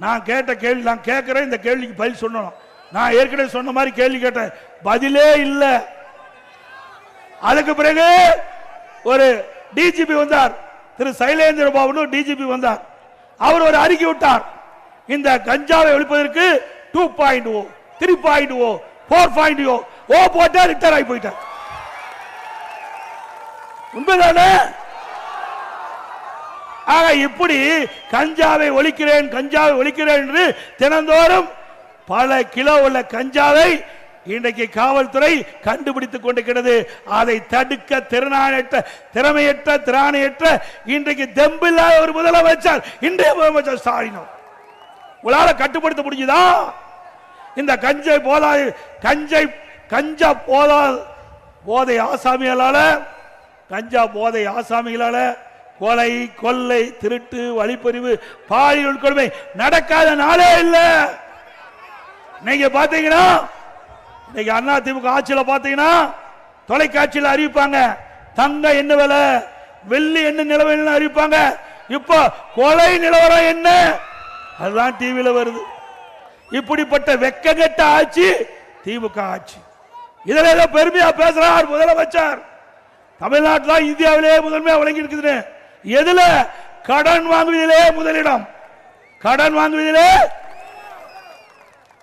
Speaker 1: நான் கேட்ட கேள்வி, நான் கேட்கிறேன், இந்த கேள்விக்கு பதில் சொல்லணும். நான் ஏற்கனவே சொன்ன மாதிரி கேள்வி கேட்டேன், பதிலே இல்லை. அதுக்கு பிறகு ஒரு டிஜிபி வந்தார், திரு சைலேந்திர பாபு டிஜிபி வந்தார். அவர் ஒரு அறிக்கை விட்டார், இந்த கஞ்சாவை ஒழிப்பதற்கு 2.0, 3.0, 4.0 ஓ போட்டார், ரிட்டர் ஆகி போயிட்டார். உண்மைதானே? ஆக இப்படி கஞ்சாவை ஒழிக்கிறேன், கஞ்சாவை ஒழிக்கிறேன் என்று தினந்தோறும் பல கிலோ உள்ள கஞ்சாவை இன்றைக்கு காவல்துறை கண்டுபிடித்துக் கொண்டிருக்கிறது. அதை தடுக்க திறமையற்ற திராணியற்ற இன்றைக்கு தெம்பில்லாத ஒரு முதலமைச்சர் இன்றைய முதலமைச்சர் ஸ்டாலின். உங்களால கட்டுப்படுத்த முடியுதா? இந்த கஞ்சா போதை ஆசாமிகளால, கஞ்சா போதை ஆசாமிகளால கொலை, கொள்ளை, திருட்டு, வழிப்பறிவு, பாலியல் கொடுமை நடக்காத நாளே இல்லை. நீங்க பாத்தீங்கன்னா, இன்னைக்கு அதிமுக ஆட்சியில் பாத்தீங்கன்னா தொலைக்காட்சியில் அறிவிப்பாங்க, தங்க என்ன விலை, வெள்ளி என்ன நிலவரம் அறிவிப்பாங்க. இப்ப கொலை நிலவரம் என்ன, அதுதான் டிவியில வருது. இப்படிப்பட்ட வெக்கங்கெட்ட ஆட்சி திமுக ஆட்சி. இதுல ஏதோ பெருமையா பேசுறார் முதலமைச்சர். தமிழ்நாட்டில் இந்தியாவிலே முதன்மையா வழங்கி இருக்குது. எதுல? கடன் வாங்குவதிலே முதலிடம். கடன் வாங்குவதிலே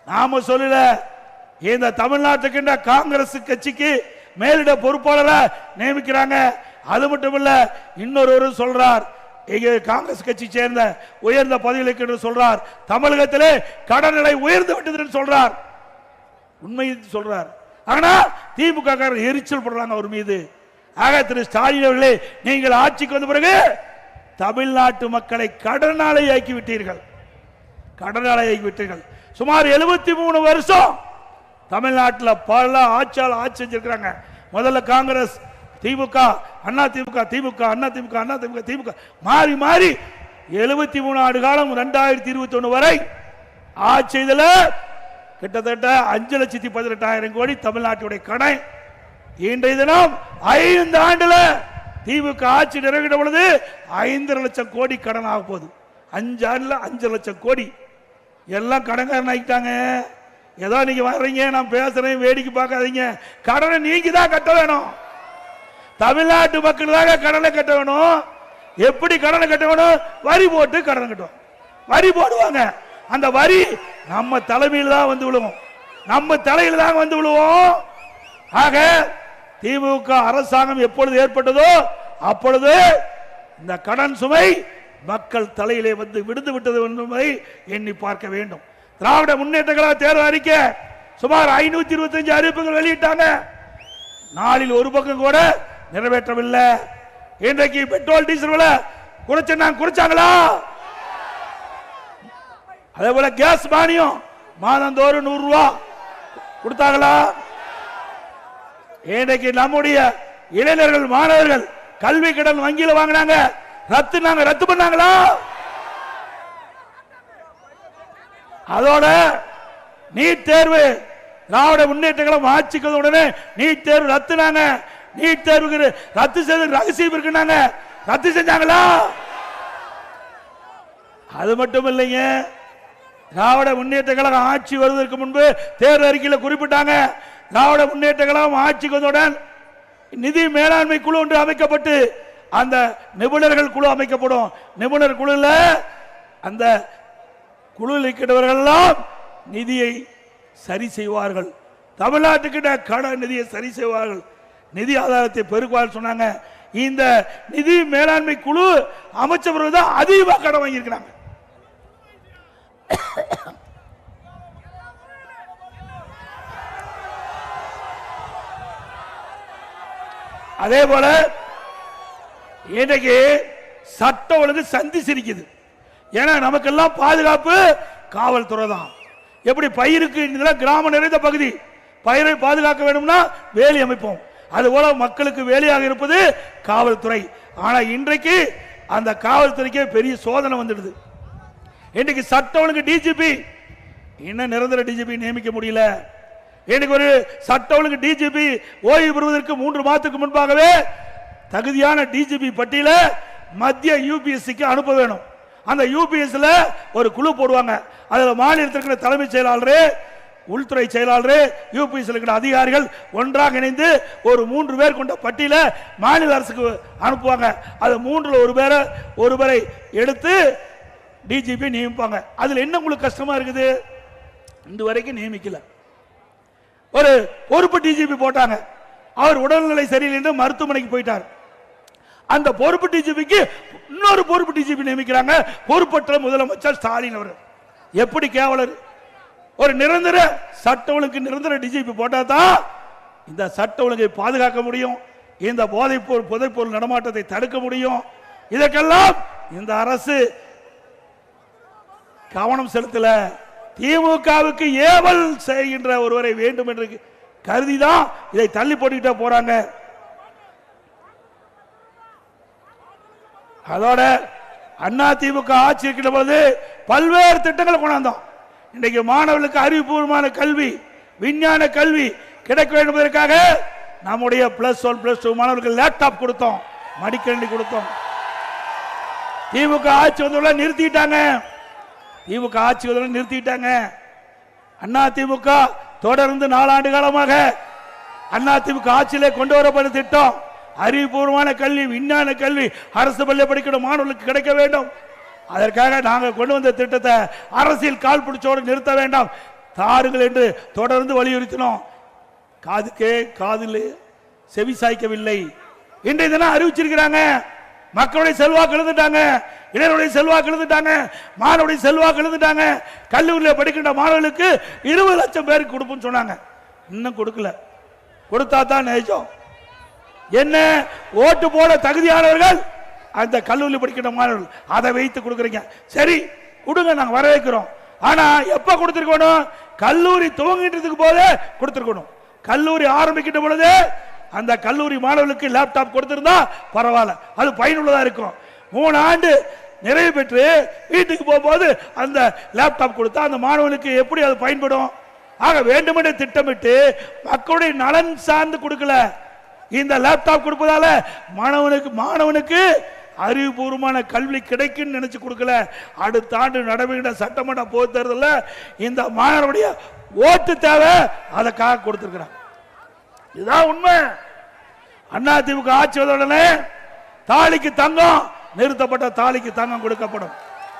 Speaker 1: நாம சொல்லல. இந்த தமிழ்நாட்டுக்கு காங்கிரஸ் கட்சிக்கு மேலிட பொறுப்பாளரை நியமிக்கிறாங்க. அது மட்டும் இல்ல, இன்னொரு சொல்றார், காங்கிரஸ் கட்சி சேர்ந்த உயர்ந்த பதவிகளுக்கு சொல்றார், தமிழகத்திலே கடன் நிலை உயர்ந்து விட்டது சொல்றார். உண்மை சொல்றார். ஆனா திமுக எரிச்சல் படுறாங்க அவர் மீது. ஆக திரு ஸ்டாலின் அவர்களே, நீங்கள் ஆட்சிக்கு வந்த பிறகு தமிழ்நாட்டு மக்களை கடனாளி ஆக்கி விட்டீர்கள். கடனாளி ஆக்கி விட்டீர்கள். சுமார் 73 வருஷம் தமிழ்நாட்டில் பல ஆட்சியாளர் ஆட்சி செஞ்சிருக்கிறாங்க. முதல்ல காங்கிரஸ், திமுக, அண்ணா திமுக, திமுக, அண்ணா திமுக, அண்ணா திமுக, திமுக மாறி மாறி 73 ஆண்டு காலம் 2021 வரை ஆட்சி செய்தல. கிட்டத்தட்ட 5,18,000 கோடி தமிழ்நாட்டுடைய கடன். இன்றைய தினம் 5 ஆண்டுல திமுக ஆட்சி நிறைவேற்ற பொழுது 5.5 லட்சம் கோடி கடன் ஆக போகுது. 5 ஆண்டுல 5 லட்சம் கோடி. எல்லாம் கடன்காரன் ஆகிட்டாங்க. ஏதோ நீங்க வர்றீங்க, நான் பேசுறேன், வேடிக்கை பார்க்காதீங்க. கடனை நீங்க தான் கட்ட வேணும். தமிழ்நாட்டு மக்கள் தான் கடனை கட்ட வேணும். எப்படி கடனை கட்டணும்? வரி போட்டு கடன் கட்டுவோம். வரி போடுவாங்க. அந்த வரி நம்ம தலைமையில் தான் வந்து விழுவோம். நம்ம தலையில் தான் வந்து விழுவோம். ஆக திமுக அரசாங்கம் எப்பொழுது ஏற்பட்டதோ அப்பொழுது இந்த கடன் சுமை மக்கள் தலையிலே வந்து விடுந்து விட்டது என்பதை எண்ணி பார்க்க வேண்டும். திராவிட முன்னேற்ற கழக தேர்தல் அறிக்கை சுமார் 525 அறிவிப்புகள் வெளியிட்டாங்க. நாளில் ஒரு பக்கம் கூட நிறைவேற்றவில்லை. இன்றைக்கு பெட்ரோல் டீசல் விலை குறைச்சாங்களா? அதே போல கேஸ் மானியம் மாதந்தோறும் 100 ரூபாய் கொடுத்தாங்களா? இன்றைக்கு நம்முடைய இளைஞர்கள் மாணவர்கள் கல்வி கடன் வங்கியில் வாங்கினாங்க, ரத்து பண்ணாங்களா? அதோட நீட் தேர்வு திராவிட முன்னேற்ற கழகம் ஆட்சிக்கு உடனே நீட் தேர்வு ரத்துனாங்க. நீட் தேர்வுக்கு ரத்து செய்து ரகசியம் இருக்குனாங்க, ரத்து செஞ்சாங்களா? அது மட்டும் இல்லைங்க, திராவிட முன்னேற்ற கழகம் ஆட்சி வருவதற்கு முன்பு தேர்தல் அறிக்கையில் குறிப்பிட்டாங்க, திராவிட முன்னேற்ற கழகம் ஆட்சிக்கு வந்தவுடன் நிதி மேலாண்மை குழு ஒன்று அமைக்கப்பட்டு அந்த நிபுணர்கள் குழு அமைக்கப்படும். நிபுணர் குழுல அந்த குழுவில் இருக்கிறவர்கள் எல்லாம் நிதியை சரி செய்வார்கள். தமிழ்நாட்டுக்கிட்ட கடன் நிதியை சரி செய்வார்கள், நிதி ஆதாரத்தை பெருக்குவார்கள் சொன்னாங்க. இந்த நிதி மேலாண்மை குழு அமைச்ச பிறகுதான் அதிகமாக கடன் வாங்கியிருக்கிறாங்க. அதே போல இன்றைக்கு சட்ட ஒழுங்கு சந்தி சிரிக்குது. ஏன்னா நமக்கெல்லாம் பாதுகாப்பு காவல்துறை தான். எப்படி பயிருக்கு கிராம நிறைந்த பகுதி, பயிரை பாதுகாக்க வேண்டும்னா வேலி அமைப்போம், அதுபோல மக்களுக்கு வேலையாக இருப்பது காவல்துறை. ஆனா இன்றைக்கு அந்த காவல்துறைக்கே பெரிய சோதனை வந்துடுது. இன்றைக்கு சட்ட ஒழுங்கு டிஜிபி இன்னும் நிரந்தர டிஜிபி நியமிக்க முடியல. இன்னைக்கு ஒரு சட்ட ஒழுங்கு டிஜிபி ஓய்வு பெறுவதற்கு 3 மாதத்துக்கு முன்பாகவே தகுதியான டிஜிபி பட்டியல மத்திய யூபிஎஸ்சிக்கு அனுப்ப வேணும். அந்த யூபிஎஸ்ல ஒரு குழு போடுவாங்க. அதுல மாநிலத்திற்கு தலைமைச் செயலாளர், உள்துறை செயலாளர், யூபிஎஸ்ல இருக்கிற அதிகாரிகள் ஒன்றாக இணைந்து ஒரு 3 பேர் கொண்ட பட்டியல மாநில அரசுக்கு அனுப்புவாங்க. அது 3ல் ஒரு பேரை எடுத்து டிஜிபி நியமிப்பாங்க. அதுல என்ன உங்களுக்கு கஷ்டமா இருக்குது? இந்த வரைக்கும் நியமிக்கல. ஒரு பொறுப்பு டிஜிபி போட்டாங்க, அவர் உடல்நிலை சரியில்லை மருத்துவமனைக்கு போயிட்டார். அந்த பொறுப்பு டிஜிபிக்கு இன்னொரு பொறுப்பு டிஜிபி நியமிக்கிறாங்க, பொறுப்பற்ற முதலமைச்சர் ஸ்டாலின் அவர். எப்படி கேவலர்! ஒரு நிரந்தர சட்ட ஒழுங்கு நிரந்தர டிஜிபி போட்டா தான் இந்த சட்ட ஒழுங்கை பாதுகாக்க முடியும், இந்த போதைப்பொருள் நடமாட்டத்தை தடுக்க முடியும். இதற்கெல்லாம் இந்த அரசு கவனம் செலுத்தல. திமுகவுக்கு ஏவல் செய்கின்ற ஒருவரை வேண்டும் என்று கருதிதான் இதை தள்ளி போட்டுக்கிட்ட போறாங்க. அதோட அண்ணா திமுக ஆட்சி இருக்கின்ற பொழுது பல்வேறு திட்டங்களை கொண்டாந்தோம். இன்றைக்கு மாணவர்களுக்கு அறிவுபூர்வமான கல்வி, விஞ்ஞான கல்வி கிடைக்க வேண்டும் என்பதற்காக நம்முடைய +1 +2 மாணவர்களுக்கு லேப்டாப் கொடுத்தோம், மடிக்கணினி கொடுத்தோம். திமுக ஆட்சி வந்து நிறுத்திட்டாங்க. திமுக ஆட்சி வந்து நிறுத்திட்டாங்க. அண்ணா திமுக தொடர்ந்து 4 ஆண்டு காலமாக அண்ணா திமுக ஆட்சியிலே கொண்டு வரப்பட்ட திட்டம் அறிவுபூர்வமான கல்வி, விஞ்ஞான கல்வி அரசு பள்ளி படிக்கிற மாணவர்களுக்கு கிடைக்க வேண்டும். அதற்காக நாங்கள் கொண்டு வந்த திட்டத்தை அரசியல் கால் பிடிச்சோடு நிறுத்த வேண்டாம், தாருங்கள் என்று தொடர்ந்து வலியுறுத்தினோம். காதிலே செவி சாய்க்கவில்லை. இன்றைய தினம் அறிவிச்சிருக்கிறாங்க, மக்களுடைய செல்வாக்கு எழுந்துட்டாங்க, இளைஞருடைய செல்வாக்கு எழுந்துட்டாங்க, மாணவருடைய செல்வாக்கு எழுந்துட்டாங்க. கல்லூரியில் படிக்கின்ற மாணவர்களுக்கு 20 லட்சம் பேருக்கு கொடுப்போம்னு சொன்னாங்க. இன்னும் கொடுக்கல. கொடுத்தா தான் நிஜம். என்ன ஓட்டு போட தகுதியானவர்கள் அந்த கல்லூரியில் படிக்கின்ற மாணவர்கள், அதை வைத்து கொடுக்குறீங்க. சரி கொடுங்க, நாங்கள் வரவேற்கிறோம். ஆனா எப்ப கொடுத்திருக்கணும்? கல்லூரி துவங்கிட்டதுக்கு போதே கொடுத்திருக்கணும். கல்லூரி ஆரம்பிக்கின்ற பொழுது அந்த கல்லூரி மாணவர்களுக்கு லேப்டாப் கொடுத்திருந்தா பரவாயில்ல, அது பயனுள்ளதா இருக்கும். 3 ஆண்டு நிறைவு பெற்று வீட்டுக்கு போகும்போது அந்த லேப்டாப் கொடுத்தா அந்த மாணவனுக்கு எப்படி அது பயன்படும்? ஆக வேண்டுமென்றே திட்டமிட்டு மக்களுடைய நலன் சார்ந்து கொடுக்கல. இந்த லேப்டாப் கொடுப்பதால மாணவனுக்கு அறிவுபூர்வமான கல்வி கிடைக்கும் நினைச்சு கொடுக்கல. அடுத்த ஆண்டு நடைபெறுகின்ற சட்டமன்ற பொதுத் தேர்தலில் இந்த மாணவருடைய ஓட்டு தேவை, அதற்காக கொடுத்திருக்கிறார். இதுதான் உண்மை. அண்ணா திமுக ஆட்சி வந்த உடனே தாலிக்கு தங்கம் நிறுத்தப்பட்ட தாலிக்கு தங்கம் கொடுக்கப்படும்.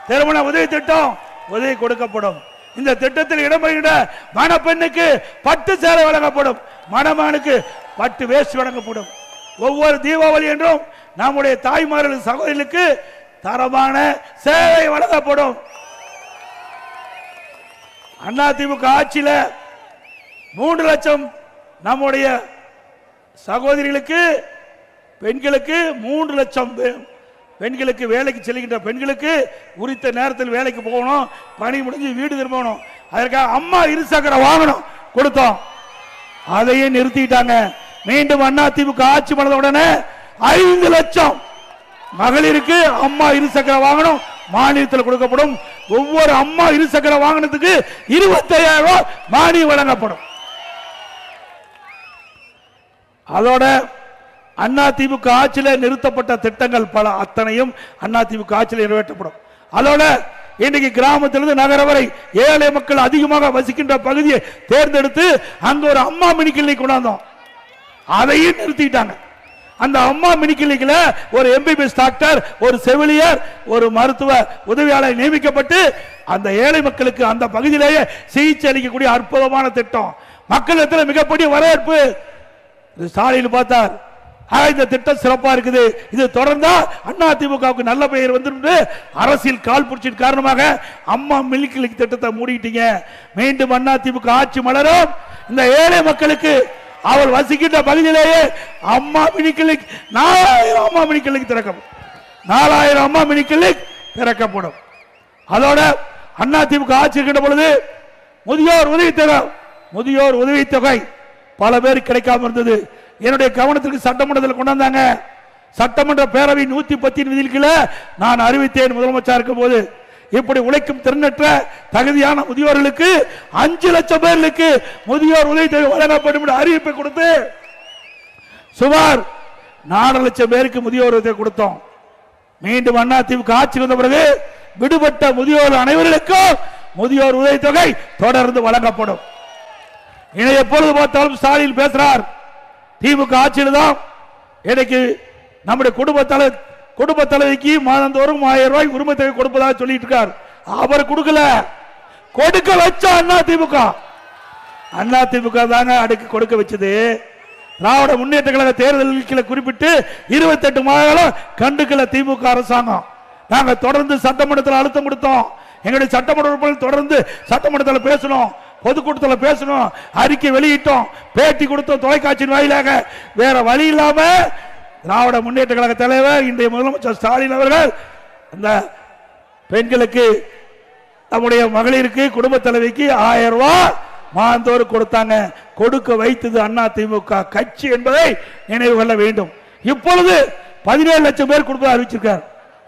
Speaker 1: திருமண உதவி திட்டம் உதவி கொடுக்கப்படும். இந்த திட்டத்தில் இடம்பெறுகின்ற மணப்பெண்ணுக்கு பட்டு சேலை வழங்கப்படும், மணமகனுக்கு பட்டு வேஷ்டி வழங்கப்படும். ஒவ்வொரு தீபாவளி என்றும் நம்முடைய தாய்மார்கள் சகோதரிகளுக்கு தரமான சேவை வழங்கப்படும். அதிமுக ஆட்சியில் 3 லட்சம் நம்முடைய சகோதரிகளுக்கு பெண்களுக்கு 3 லட்சம் பெண்களுக்கு வேலைக்கு செல்கின்ற பெண்களுக்கு உரித்த நேரத்தில் வேலைக்கு போகணும், பணி முடிஞ்சு வீடு திரும்பணும். அதற்காக அம்மா இருசக்கர வாகனம் கொடுத்தோம், அதையும் நிறுத்திட்டாங்க. மீண்டும் அதிமுக ஆட்சி பண்ண உடனே 5 லட்சம் மகளிருக்கு அம்மா இருசக்கர வாகனம் மானியத்தில் கொடுக்கப்படும். ஒவ்வொரு அம்மா இருசக்கர வாகனத்துக்கு 25,000 ரூபாய் மானியம் வழங்கப்படும். அதோட அதிமுக ஆட்சியில் நிறுத்தப்பட்ட திட்டங்கள் பல அத்தனையும் அதிமுக ஆட்சியில் நிறைவேற்றப்படும். அதோட இன்னைக்கு கிராமத்திலிருந்து நகர வரை ஏழை மக்கள் அதிகமாக வசிக்கின்ற பகுதியை தேர்ந்தெடுத்து அங்க ஒரு அம்மா மினி கிளினிக் கொண்டாந்தோம், அதையும் நிறுத்திட்டாங்க. அந்த அம்மா மினி கிளினிக்ல ஒரு எம்பிபிஎஸ் டாக்டர், ஒரு செவிலியர், ஒரு மருத்துவ உதவியாளர் நியமிக்கப்பட்டு அந்த ஏழை மக்களுக்கு அந்த பகுதியிலேயே சிகிச்சை அளிக்கக்கூடிய அற்புதமான திட்டம். மக்களிடத்தில் மிகப்பெரிய வரவேற்பு. ஸ்டாலின் பார்த்தார், இந்த திட்டம் சிறப்பா இருக்குது, இது தொடர்ந்தா அதிமுகவுக்கு நல்ல பெயர் வந்து அரசியல் கால் புடிச்சின் காரணமாக அம்மா மினி கிளினிக் திட்டத்தை மூடிட்டீங்க. மீண்டும் அதிமுக ஆட்சி மலரும். இந்த ஏழை மக்களுக்கு அவள் வசிக்கின்ற பகுதியிலேயே அம்மா மினி கிளினிக் 4000 அம்மா மினி கிளினிக் திறக்கப்படும். 4000 அம்மா மினி கிளினிக் திறக்கப்படும். அதோட அதிமுக ஆட்சி இருக்கின்ற பொழுது முதியோர் உதவித்தொகை பல பேர் கிடைக்காம இருந்தது. என்னுடைய கவனத்திற்கு சட்டமன்றத்தில் கொண்டாந்தாங்க. சட்டமன்ற பேரவை 110 விதியில் நான் அறிவித்தேன் முதலமைச்சர் இருக்கும் போது, இப்படி உழைக்கும் திறனற்ற தகுதியான முதியோர்களுக்கு 5 லட்சம் பேர்களுக்கு முதியோர் உதவித்தொகை வழங்கப்படும் என்று அறிவிப்பை கொடுத்து சுமார் 4 லட்சம் பேருக்கு முதியோர் உதவி கொடுத்தோம். மீண்டும் அதிமுக ஆட்சி வந்த பிறகு விடுபட்ட முதியோர் அனைவருக்கும் முதியோர் உதவித்தொகை தொடர்ந்து வழங்கப்படும். எப்பொழுது பார்த்தாலும் ஸ்டாலின் பேசுறார், திமுக ஆட்சியில் தான் எனக்கு நம்முடைய குடும்ப தலைவிக்கு மாதந்தோறும் 1000 ரூபாய் உரிமை தொகை கொடுப்பதாக சொல்லிட்டு இருக்கார். அவர் கொடுக்கல, கொடுக்க வச்ச அதிமுக தாங்க அடுக்கு கொடுக்க வச்சது. திராவிட முன்னேற்ற கழக தேர்தலில் குறிப்பிட்டு 28 மாதங்களும் கண்டுக்கல திமுக அரசாங்கம். நாங்க தொடர்ந்து சட்டமன்றத்தில் அழுத்தம் கொடுத்தோம். எங்களுடைய சட்டமன்ற உறுப்பினர்கள் தொடர்ந்து சட்டமன்றத்தில் பேசணும், பொதுக்கூட்டத்தில் பேசணும், அறிக்கை வெளியிட்டோம், பேட்டி கொடுத்தோம் தொலைக்காட்சியின் வாயிலாக. வேற வழி இல்லாம திராவிட முன்னேற்ற கழக தலைவர் இன்றைய முதலமைச்சர் ஸ்டாலின் அவர்கள் அந்த பெண்களுக்கு நம்முடைய மகளிருக்கு குடும்ப தலைவிக்கு 1000 ரூபாய் மாதந்தோறும் கொடுத்தாங்க. கொடுக்க வைத்தது அதிமுக கட்சி என்பதை நினைவு கொள்ள வேண்டும். இப்பொழுது 17 லட்சம் பேர் கொடுப்பதை அறிவிச்சிருக்கார்.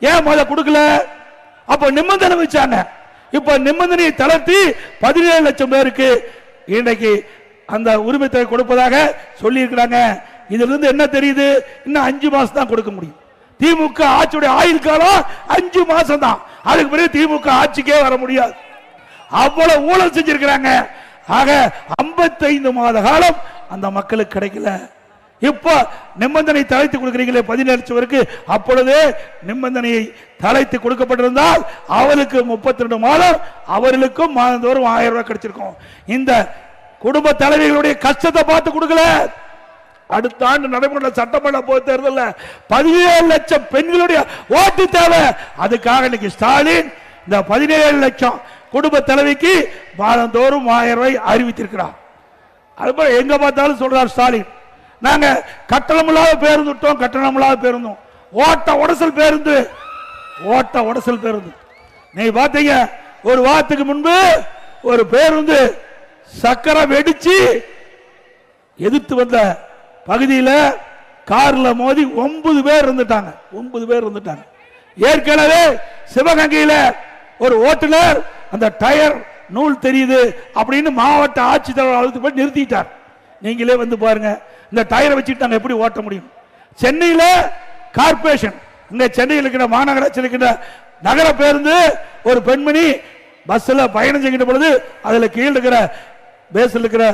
Speaker 1: ஏன் முதல்ல கொடுக்கல? அப்ப நிபந்தனை வச்சாங்க. இப்ப நிபந்தனையை தளர்த்தி 17 லட்சம் பேருக்கு இன்றைக்கு அந்த உரிமை தொகை கொடுப்பதாக சொல்லி இருக்கிறாங்க. இதுல இருந்து என்ன தெரியுது? இன்னும் 5 மாசம் தான் கொடுக்க முடியும். திமுக ஆட்சியுடைய ஆயுள் காலம் 5 மாசம் தான். அதுக்கு பிறகு திமுக ஆட்சிக்கே வர முடியாது. அவ்வளவு ஊழல் செஞ்சிருக்கிறாங்க. ஆக 55 மாத காலம் அந்த மக்களுக்கு கிடைக்கல. இப்ப நிபந்தனை தளர்த்தி கொடுக்கிறீங்களே 17 லட்சம் பேருக்கு, அப்பொழுது நிபந்தனையை தளர்த்தி கொடுக்கப்பட்டிருந்தால் அவருக்கு 32 மாதம், அவர்களுக்கும் மாதந்தோறும் 1000 ரூபாய் கிடைச்சிருக்கும். இந்த குடும்ப தலைவிகளுடைய கஷ்டத்தை பார்த்து கொடுக்கல. அடுத்த ஆண்டு நடைமுறை சட்டமன்ற பொது தேர்தலில் 17 லட்சம் பெண்களுடைய ஓட்டு தேவை. அதுக்காக இன்னைக்கு ஸ்டாலின் இந்த 17 லட்சம் குடும்ப தலைவிக்கு மாதந்தோறும் 1000 ரூபாய் அறிவித்திருக்கிறார். அதுபோல எங்க பார்த்தாலும் சொல்றார் ஸ்டாலின், நாங்க கட்டணமில்லாத பேருந்து விட்டோம், கட்டணமில்லாத பேருந்தோம், ஓட்ட உடசல் பேருந்து. நீ பாத்தீங்க, ஒரு வாரத்துக்கு முன்பு ஒரு பேருந்து சக்கரை வெடிச்சு எதிர்த்து வந்த பகுதியில் கார்ல மோதி 9 பேர் இருந்துட்டாங்க. ஏற்கனவே சிவகங்கையில் ஒரு ஓட்டுநர் அந்த டயர் நூல் தெரியுது அப்படின்னு மாவட்ட ஆட்சித்தலைவர் அழைத்து போய் நிறுத்திட்டார். நீங்களே வந்து பாருங்க, இந்த டயரை வச்சுட்டு நாங்கள் எப்படி ஓட்ட முடியும்? சென்னையில் கார்பரேஷன், இங்க சென்னையில் இருக்கிற மாநகராட்சியில் இருக்கிற நகர பேருந்து ஒரு பெண்மணி பஸ்ல பயணம் செய்கின்ற பொழுது அதுல கீழ் இருக்கிற பேஸ்ல இருக்கிற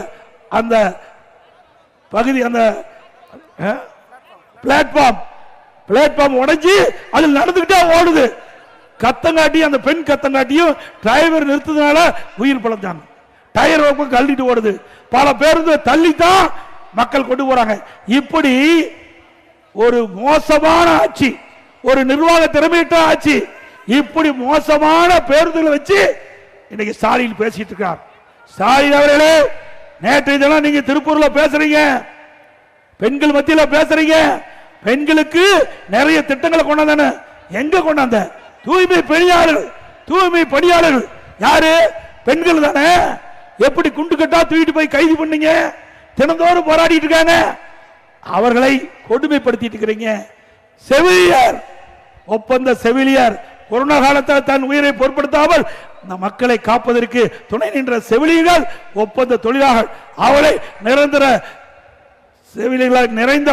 Speaker 1: அந்த பகுதி, அந்த பிளாட்ஃபார்ம் உடைஞ்சு அதில் நடந்துகிட்டே ஓடுது. கத்தங்காட்டி அந்த பெண் கத்தங்காட்டியும் டிரைவர் நிறுத்ததுனால உயிர் பழந்தாங்க. டயர் கழட்டிட்டு ஓடுது. பல பேருந்து தள்ளித்தான் மக்கள் கொண்டு போறாங்க. இப்படி ஒரு மோசமான ஆட்சி, ஒரு நிர்வாக திறமையிட்ட ஆட்சி, இப்படி மோசமான பேருந்துகளை வச்சு இன்னைக்கு ஸ்டாலின் பேசிட்டு இருக்கார். ஸ்டாலின் அவர்களே, நேற்றைய தினம் நீங்க திருப்பூர்ல பேசுறீங்க, பெண்கள் மத்தியில பேசுறீங்க, பெண்களுக்கு நிறைய திட்டங்களை கொண்டாந்தானே. எங்க கொண்டாந்த? தூய்மை பணியாளர்கள், தூய்மை பணியாளர்கள் யாரு? பெண்கள் தானே. எப்படி குண்டு கட்டா தூக்கிட்டு போய் கைது பண்ணீங்க? தினந்தோறும் போராடிட்டு இருக்காங்க. அவர்களை கொடுமைப்படுத்திட்டு இருக்கிறீங்க. செவிலியர், ஒப்பந்த செவிலியர், கொரோனா காலத்தில் தன் உயிரை பொருட்படுத்தாமல் இந்த மக்களை காப்பதற்கு துணை நின்ற செவிலியர்கள், ஒப்பந்த தொழிலாளர்கள், அவளை நிரந்தர செவிலியர்களாக நிறைந்த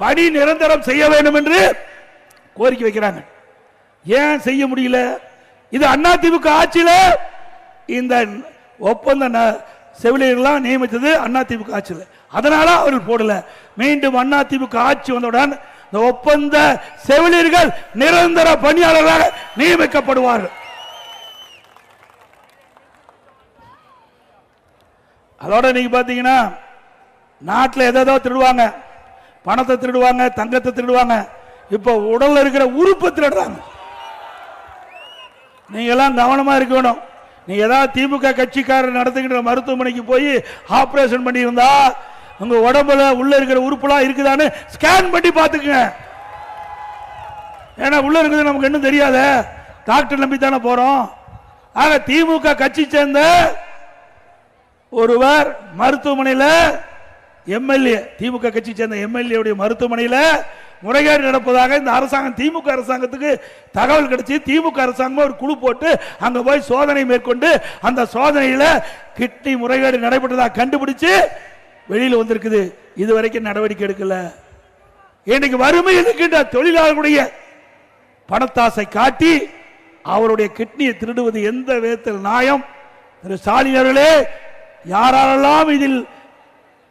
Speaker 1: பணி நிரந்தரம் செய்ய வேண்டும் என்று கோரிக்கை வைக்கிறாங்க. ஏன் செய்ய முடியல? இது அதிமுக ஆட்சியில் இந்த ஒப்பந்த செவிலியர்களாக நியமித்தது அதிமுக ஆட்சியில், அதனால அவர்கள் போடல. மீண்டும் அதிமுக ஆட்சி வந்தவுடன் இந்த ஒப்பந்த செவிலியர்கள் நிரந்தர பணியாளர்களாக நியமிக்கப்படுவார்கள். அதோட நீங்க பாத்தீங்கன்னா நாட்டில் எதோ திருடுவாங்க, பணத்தை திருடுவாங்க, தங்கத்தை திருடுவாங்க, இப்ப உடல்ல இருக்கிற உறுப்பை திருடுறாங்க. நீங்க எல்லாம் கவனமா இருக்க வேணும். நீங்க ஏதாவது திமுக கட்சிக்காரர் நடத்துகின்ற மருத்துவமனைக்கு போய் ஆபரேஷன் பண்ணி இருந்தா உங்க உடம்புல உள்ள இருக்கிற உறுப்புலாம் இருக்குதான்னு ஸ்கேன் பண்ணி பாத்துக்குங்க. ஏன்னா உள்ள இருக்குது நமக்கு இன்னும் தெரியாத, டாக்டர் நம்பி தானே போறோம். ஆக திமுக கட்சி சேர்ந்த ஒருவர் மருத்துவமனையில் எம்எல்ஏ, திமுக கட்சி சேர்ந்த எம்எல்ஏ மருத்துவமனையில் முறைகேடு நடப்பதாக இந்த அரசாங்கம், திமுக அரசாங்கத்துக்கு தகவல் கிடைச்சி திமுக அரசாங்கம் ஒரு குழு போட்டு அங்க போய் சோதனை மேற்கொண்டு அந்த சோதனையில் கிட்னி முறைகேடு நடைபெற்றதாக கண்டுபிடிச்சு வெளியில் வந்திருக்குது. இதுவரைக்கும் நடவடிக்கை எடுக்கல. இன்னைக்கு வறுமையில் இருக்கின்ற தொழிலாளர்களுடைய பணத்தாசை காட்டி அவருடைய கிட்னியை திருடுவது எந்த விதத்தில் நியாயம்? திரு ஸ்டாலின் அவர்களே, யாரெல்லாம் இதில்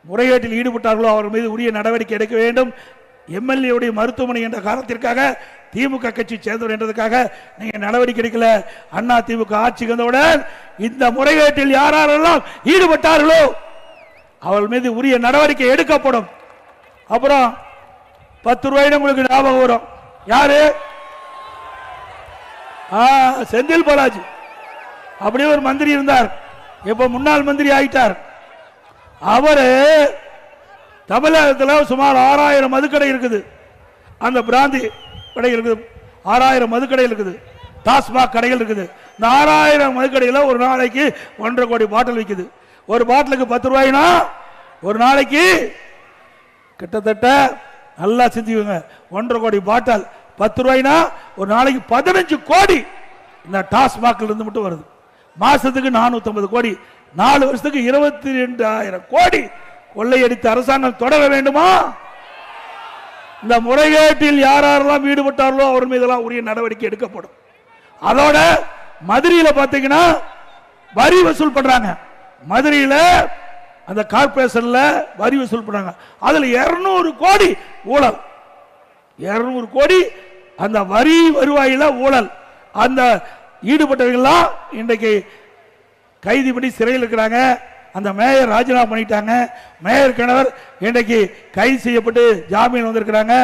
Speaker 1: முறைகேட்டில் ஈடுபட்டார்களோ அவர் மீது உரிய நடவடிக்கை எடுக்க வேண்டும். எம்எல்ஏ மருத்துவமனை என்ற காரணத்திற்காக திமுக கட்சி சேர்ந்தவர் என்றதுக்காக நீங்க நடவடிக்கை எடுக்கல. அண்ணா திமுக ஆட்சிக்கு வந்தவுடன் இந்த முறைகேட்டில் யாரெல்லாம் ஈடுபட்டார்களோ அவர்கள் மீது உரிய நடவடிக்கை எடுக்கப்படும். அப்புறம் 10 ரூபாய் உங்களுக்கு ஞாபகம் வரும். யாரு? செந்தில் பாலாஜி. அப்படியே ஒரு மந்திரி இருந்தார், இப்ப முன்னாள் மந்திரி ஆயிட்டார். அவரு தமிழகத்தில் சுமார் 6000 மதுக்கடை இருக்குது, அந்த பிராந்தி கடை இருக்குது, 6000 மதுக்கடை இருக்குது, டாஸ்மாக் கடைகள் இருக்குது. இந்த 6000 மதுக்கடையில் ஒரு நாளைக்கு 1.5 கோடி பாட்டில் விற்குது. ஒரு பாட்டிலுக்கு 10 ரூபாய்னா ஒரு நாளைக்கு கிட்டத்தட்ட நல்லா சிந்திக்குங்க, 1.5 கோடி பாட்டில் 10 ரூபாய்னா ஒரு நாளைக்கு 15 கோடி இந்த டாஸ்மாக்ல இருந்து மட்டும் வருது. மாசத்துக்கு 450 கோடி, 4 வருஷத்துக்கு 22,000 கோடி கொள்ளையடித்த அரசாங்கம் தொடர வேண்டுமா? இந்த முறைகேட்டில் யாரெல்லாம் ஈடுபட்டார்களோ அவர் மீதெல்லாம் உரிய நடவடிக்கை எடுக்கப்படும். அதோட மதுரையில் பாத்தீங்கன்னா வரி வசூல் பண்றாங்க. மதுரையில் அந்த கார்பரேஷன்ல வரி வசூல் பண்றாங்க. அதுல 200 கோடி ஊழல், 200 கோடி அந்த வரி வருவாயில ஊழல். அந்த ஈடுபட்டவர்கள்லாம் இன்றைக்கு கைது பண்ணி சிறையில் இருக்கிறாங்க. அந்த மேயர் ராஜினாமா பண்ணிட்டாங்க. மேயர் கணவர் இன்றைக்கு கைது செய்யப்பட்டு ஜாமீன் வந்திருக்கிறாங்க.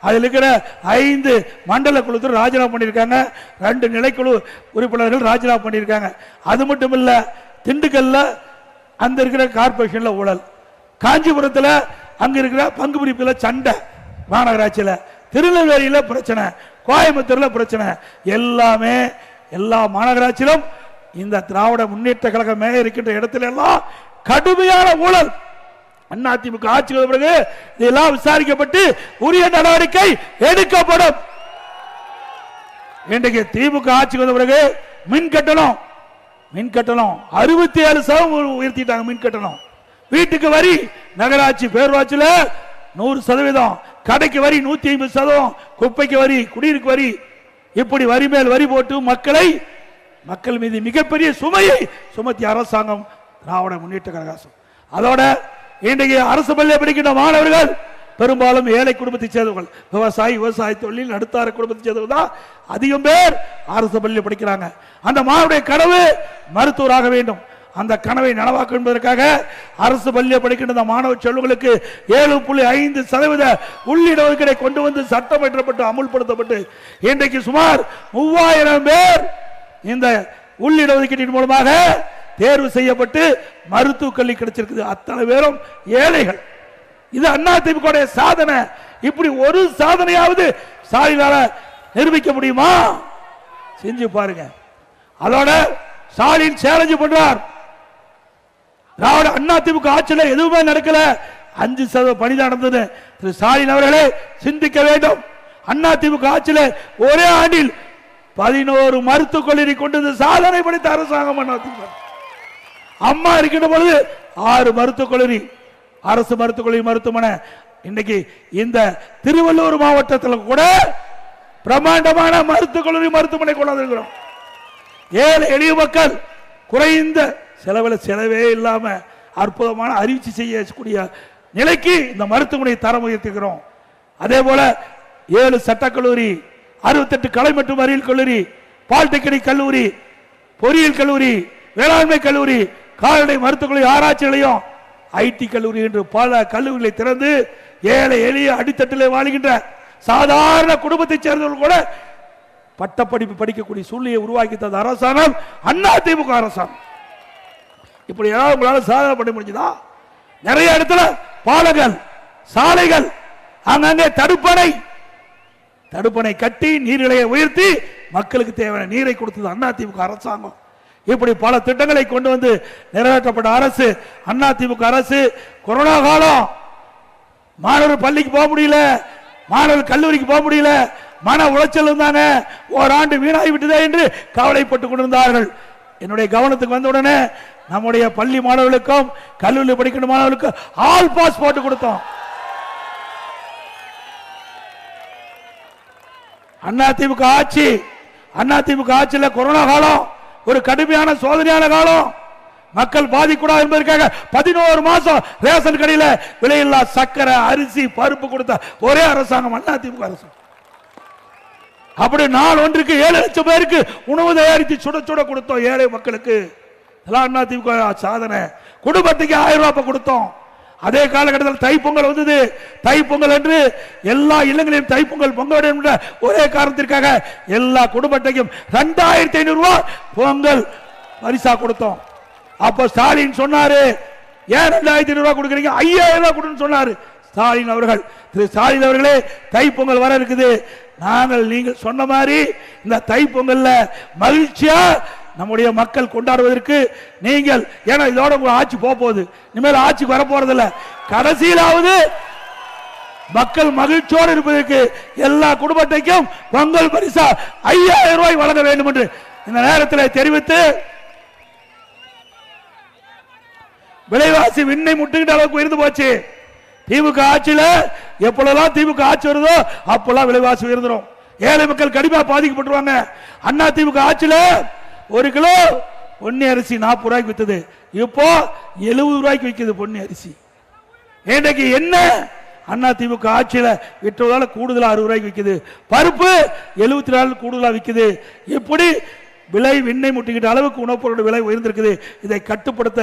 Speaker 1: அதில் இருக்கிற 5 மண்டல குழுக்கள் ராஜினாமா பண்ணியிருக்காங்க. 2 நிலைக்குழு உறுப்பினர்கள் ராஜினாமா பண்ணியிருக்காங்க. அது மட்டும் இல்ல, திண்டுக்கல்ல அந்த இருக்கிற கார்பரேஷன்ல ஊழல், காஞ்சிபுரத்தில் அங்க இருக்கிற பங்கு பிரிப்புல சண்டை, மாநகராட்சியில், திருநெல்வேலியில பிரச்சனை, கோயம்புத்தூர்ல பிரச்சனை, எல்லாமே எல்லா மாநகராட்சியிலும் இந்த திராவிட முன்னேற்ற கழக மேயர் இருக்கின்ற இடத்துல எல்லாம் கடுமையான ஊழல். அதிமுக ஆட்சி வந்த பிறகு இதெல்லாம் விசாரிக்கப்பட்டு உரிய நடவடிக்கை எடுக்கப்படும். இன்றைக்கு திமுக ஆட்சி வந்த பிறகு மின் கட்டணம் 67% உயர்த்திட்டாங்க. மின் கட்டணம், வீட்டுக்கு வரி நகராட்சி பேரூராட்சியில் 100%, கடைக்கு வரி 150%, குப்பைக்கு வரி, குடியிருக்கு வரி, இப்படி வரி மேல் வரி போட்டு மக்கள் மீது மிகப்பெரிய சுமையை சுமத்திய அரசாங்கம் திராவிட முன்னேற்ற கழகம். அதோட இன்றைக்கு அரசு பள்ளியை படிக்கின்ற மாணவர்கள் பெரும்பாலும் ஏழை குடும்பத்தை சேர்ந்தவர்கள், விவசாய தொழில் நடுத்தர குடும்பத்தை சேர்ந்தவர்கள் தான் அதிகம் பேர் அரசு பள்ளியில் படிக்கிறாங்க. அந்த மாணவருடைய கனவு மருத்துவராக வேண்டும். அந்த கனவை நனவாக்கும் என்பதற்காக அரசு பள்ளியை படிக்கின்ற மாணவ செல்வங்களுக்கு 7.5% உள்ளிடஒதுக்கீடை கொண்டு வந்து சட்டம் இயற்றப்பட்டு அமுல்படுத்தப்பட்டு இன்றைக்கு சுமார் 3000 பேர் இந்த உள்ளிடஒதுக்கீட்டின் மூலமாக தேர்வு செய்யப்பட்டு மருத்துவக் கல்வி கிடைச்சிருக்குது. அத்தனை பேரும் ஏழைகள். இது அதிமுக சாதனை. இப்படி ஒரு சாதனையாவது ஸ்டாலினால நிரூபிக்க முடியுமா? செஞ்சு பாருங்க. அதோட ஸ்டாலின் சேலஞ்ச் பண்றார். திராவிட அதிமுக ஆட்சியில் எதுவுமே நடக்கல, 5% பணிதான் நடந்தது. திரு ஸ்டாலின் அவர்களே சிந்திக்க வேண்டும். அதிமுக ஆட்சியில் ஒரே ஆண்டில் 11 மருத்துவக் கல்லூரி கொண்டு சாதனை படைத்த அரசாங்கம் அதிமுக. அம்மா இருக்கின்ற பொழுது 6 மருத்துவக் கல்லூரி, அரசு மருத்துவக் கல்லூரி மருத்துவமனை. இன்னைக்கு இந்த திருவள்ளூர் மாவட்டத்தில் கூட பிரம்மாண்டமான மருத்துவக் கல்லூரி மருத்துவமனை கொண்டாந்துருக்கிறோம். ஏழை எளிய மக்கள் குறைந்த செலவே இல்லாம அற்புதமான அறிவிச்சு செய்யக்கூடிய நிலைக்கு இந்த மருத்துவமனை தரம் உயர்த்துகிறோம். அதே போல 7 சட்டக்கல்லூரி, 68 கலை மற்றும் அறிவியல் கல்லூரி, பாலிடெக்னிக் கல்லூரி, பொறியியல் கல்லூரி, வேளாண்மை கல்லூரி, கால்நடை மருத்துவக் கல்லூரி, ஆராய்ச்சி நிலையம், ஐடி கல்லூரி என்று பல கல்லூரிகளை திறந்து ஏழை எளிய அடித்தட்டில் வாழ்கின்ற சாதாரண குடும்பத்தைச் சேர்ந்தவர்கள் கூட பட்டப்படிப்பு படிக்கக்கூடிய சூழ்நிலையை உருவாக்கி தந்த அரசாங்கம் அதிமுக அரசாங்கம். இப்படி ஏதாவது உங்களால சாதனை பண்ண முடிஞ்சதா? நிறைய இடத்துல பாலங்கள், சாலைகள், அங்கங்கே தடுப்பணை கட்டி நீர்நிலையை உயர்த்தி மக்களுக்கு தேவையான நீரை கொடுத்தது அதிமுக அரசாங்கம். இப்படி பல திட்டங்களை கொண்டு வந்து நிறைவேற்றப்பட்ட அரசு அதிமுக அரசு. கொரோனா காலம், மாணவர் பள்ளிக்கு போக முடியல, மாணவர் கல்லூரிக்கு போக முடியல, மன உளைச்சல் இருந்தாங்க. ஓராண்டு வீணாகி விட்டதே என்று கவலைப்பட்டுக் கொண்டிருந்தார்கள். என்னுடைய கவனத்துக்கு வந்த உடனே நம்முடைய பள்ளி மாணவர்களுக்கும் கல்லூரி படிக்கின்ற மாணவர்களுக்கும் ஆல் பாஸ் போட்டு கொடுத்தோம். அதிமுக ஆட்சியில் கொரோனா காலம் ஒரு கடுமையான சோதனையான காலம். மக்கள் பாதிக்கூடாது என்பதற்காக 11 மாசம் ரேஷன் கடையில் விலையில்லா சக்கரை, அரிசி, பருப்பு கொடுத்த ஒரே அரசாங்கம் அதிமுக அரசாங்கம். அப்படி நாள் ஒன்றுக்கு 7 லட்சம் பேருக்கு உணவு தயாரித்து சுட சுட கொடுத்தோம் ஏழை மக்களுக்கு. அதிமுக சாதனை. குடும்பத்துக்கு 1000 ரூபாய் கொடுத்தோம். அதே காலகட்டத்தில் தைப்பொங்கல் வந்தது. தைப்பொங்கல் என்று எல்லா இல்லங்களிலும் தைப்பொங்கல் பொங்க வேண்டும் என்ற ஒரே காரணத்திற்காக எல்லா குடும்பத்தையும் 2500 ரூபாய் பொங்கல் பரிசா கொடுத்தோம். அப்ப ஸ்டாலின் சொன்னாரு, ஏன் 2500 ரூபாய் கொடுக்குறீங்க, 5000 ரூபாய் கொடுன்னு சொன்னாரு ஸ்டாலின் அவர்கள். திரு ஸ்டாலின் அவர்களே, தைப்பொங்கல் வர இருக்குது. நீங்கள் சொன்ன மாதிரி இந்த தைப்பொங்கல்ல மகிழ்ச்சியா நம்முடைய மக்கள் கொண்டாடுவதற்கு நீங்கள், ஏன்னா இதோட ஆட்சி போகுது, இனிமேல் ஆட்சிக்கு வரப்போறதில்ல, கடைசியிலாவது மக்கள் மகிழ்ச்சியோடு இருப்பதற்கு எல்லா குடும்பத்தையும் பொங்கல் பரிசா 5000 ரூபாய் வழங்க வேண்டும் என்று இந்த நேரத்தில் தெரிவித்து, விலைவாசி விண்ணை முட்டுகின்ற அளவுக்கு உயர்ந்து போச்சு. திமுக ஆட்சியில எப்பொழுதெல்லாம் திமுக ஆட்சி வருதோ அப்பெல்லாம் விலைவாசி உயர்ந்துடும். ஏழை மக்கள் கடுமையா பாதிக்கப்பட்டுருவாங்க. அதிமுக ஆட்சியில 1 கிலோ பொன்னி அரிசி 40 ரூபாய்க்கு வித்தது, இப்போ 70 ரூபாய்க்கு விற்குது பொன்னி அரிசி. இன்றைக்கு என்ன அதிமுக ஆட்சியில விற்றதால கூடுதலா 60 ரூபாய்க்கு விற்குது. பருப்பு 74 கூடுதலா விற்குது. இப்படி விலை விண்ணை முட்டிக்கிட்ட அளவுக்கு உணவுப் பொருட்கள் விலை உயர்ந்திருக்குது. இதை கட்டுப்படுத்த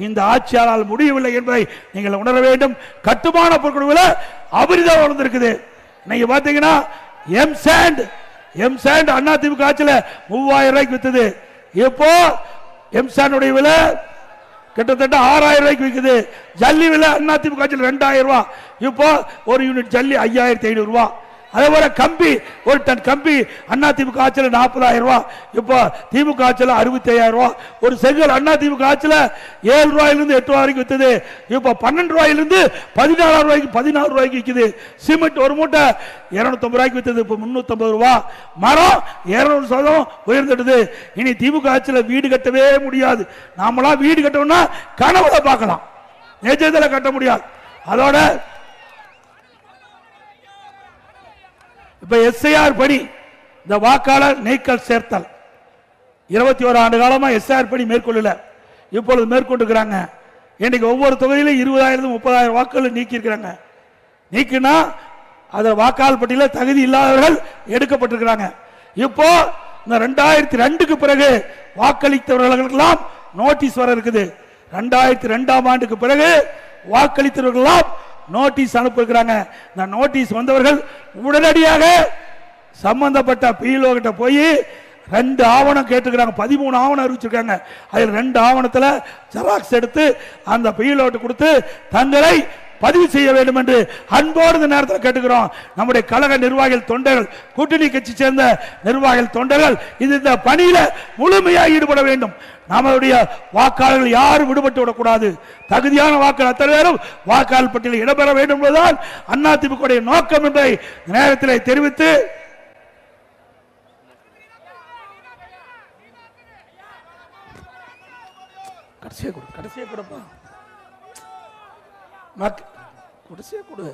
Speaker 1: இந்த ஆட்சியாளர் முடியவில்லை என்பதை நீங்கள் உணர வேண்டும். கட்டுமான பொருட்கள் விலை அபரிதம் வளர்ந்திருக்குது. நீங்க பாத்தீங்கன்னா எம்சாண்ட் அதிமுக ஆட்சியில 3000 ரூபாய்க்கு வித்தது, இப்போ எம்சாண்ட் விலை கிட்டத்தட்ட 6000 ரூபாய்க்கு விற்குது. ஜல்லி விலை அதிமுக ஆட்சியில் 2000 ரூபாய், இப்போ ஒரு யூனிட் ஜல்லி 5500 ரூபாய். அதே போல கம்பி, ஒரு டன் கம்பி அதிமுக ஆட்சியில் 40000 ரூபாய், இப்போ திமுக ஆட்சியில் 65000 ரூபாய். ஒரு செங்கல் அதிமுக ஆட்சியில் 7 ரூபாயிலிருந்து 8 ரூபாய் வரைக்கும் வித்தது, இப்போ 12 ரூபாயிலிருந்து 14 ரூபாய்க்கு விற்குது. சிமெண்ட் ஒரு மூட்டை 250 ரூபாய்க்கு வித்தது, இப்போ 350 ரூபாய். மரம் 200% உயர்ந்துடுது. இனி திமுக ஆட்சியில் வீடு கட்டவே முடியாது. நாமெல்லாம் வீடு கட்டணும்னா கனவுல பார்க்கலாம், நிஜத்தில் கட்ட முடியாது. அதோட இப்ப எஸ்ஐஆர் பணி, இந்த வாக்காளர் நீக்கல் சேர்த்தல் 21 ஆண்டு காலமா எஸ்ஐஆர் பணி மேற்கொள்ளல. இப்பொழுது மேற்கொண்டிருக்கிறாங்க. இன்னைக்கு ஒவ்வொரு தொகுதியிலும் 20,000 30,000 வாக்குகள் நீக்கி இருக்கிறாங்க. நீக்கினா அத வாக்காளர் பட்டியலில் தகுதி இல்லாதவர்கள் எடுக்கப்பட்டிருக்கிறாங்க. இப்போ இந்த 2002க்கு பிறகு வாக்களித்தவர்களுக்கெல்லாம் நோட்டீஸ் வர இருக்குது. 2002ஆம் ஆண்டுக்கு பிறகு வாக்களித்தவர்களெல்லாம் நோட்டீஸ் அனுப்பியிருக்கிறாங்க. இந்த நோட்டீஸ் வந்தவர்கள் உடனடியாக சம்பந்தப்பட்ட பிஎல்ஓ கிட்ட போய் 2 ஆவணம் கேட்டுக்கிறாங்க. 13 ஆவணம் அறிவிச்சிருக்காங்க. அதில் 2 ஆவணத்தில் ஜெராக்ஸ் எடுத்து அந்த பிஎல்ஓ கொடுத்து தங்களை பதிவு செய்ய வேண்டும் என்று அன்போடு இந்த நேரத்தில் கேட்டுக்கிறோம். நம்முடைய கழக நிர்வாகிகள் தொண்டர்கள், கூட்டணி கட்சி சேர்ந்த நிர்வாகிகள் தொண்டர்கள் இந்த பணியில முழுமையாக ஈடுபட வேண்டும். நம்மளுடைய வாக்காளர்கள் யாரும் விடுபட்டு விடக்கூடாது. தகுதியான வாக்காளர் அத்தனை பேரும் வாக்காளர் பட்டியலில் இடம்பெற வேண்டும் என்பதுதான் அதிமுக நோக்கம் என்பதை நேரத்தில் தெரிவித்து கடைசியா கொடுப்பா கடைசியா கொடு.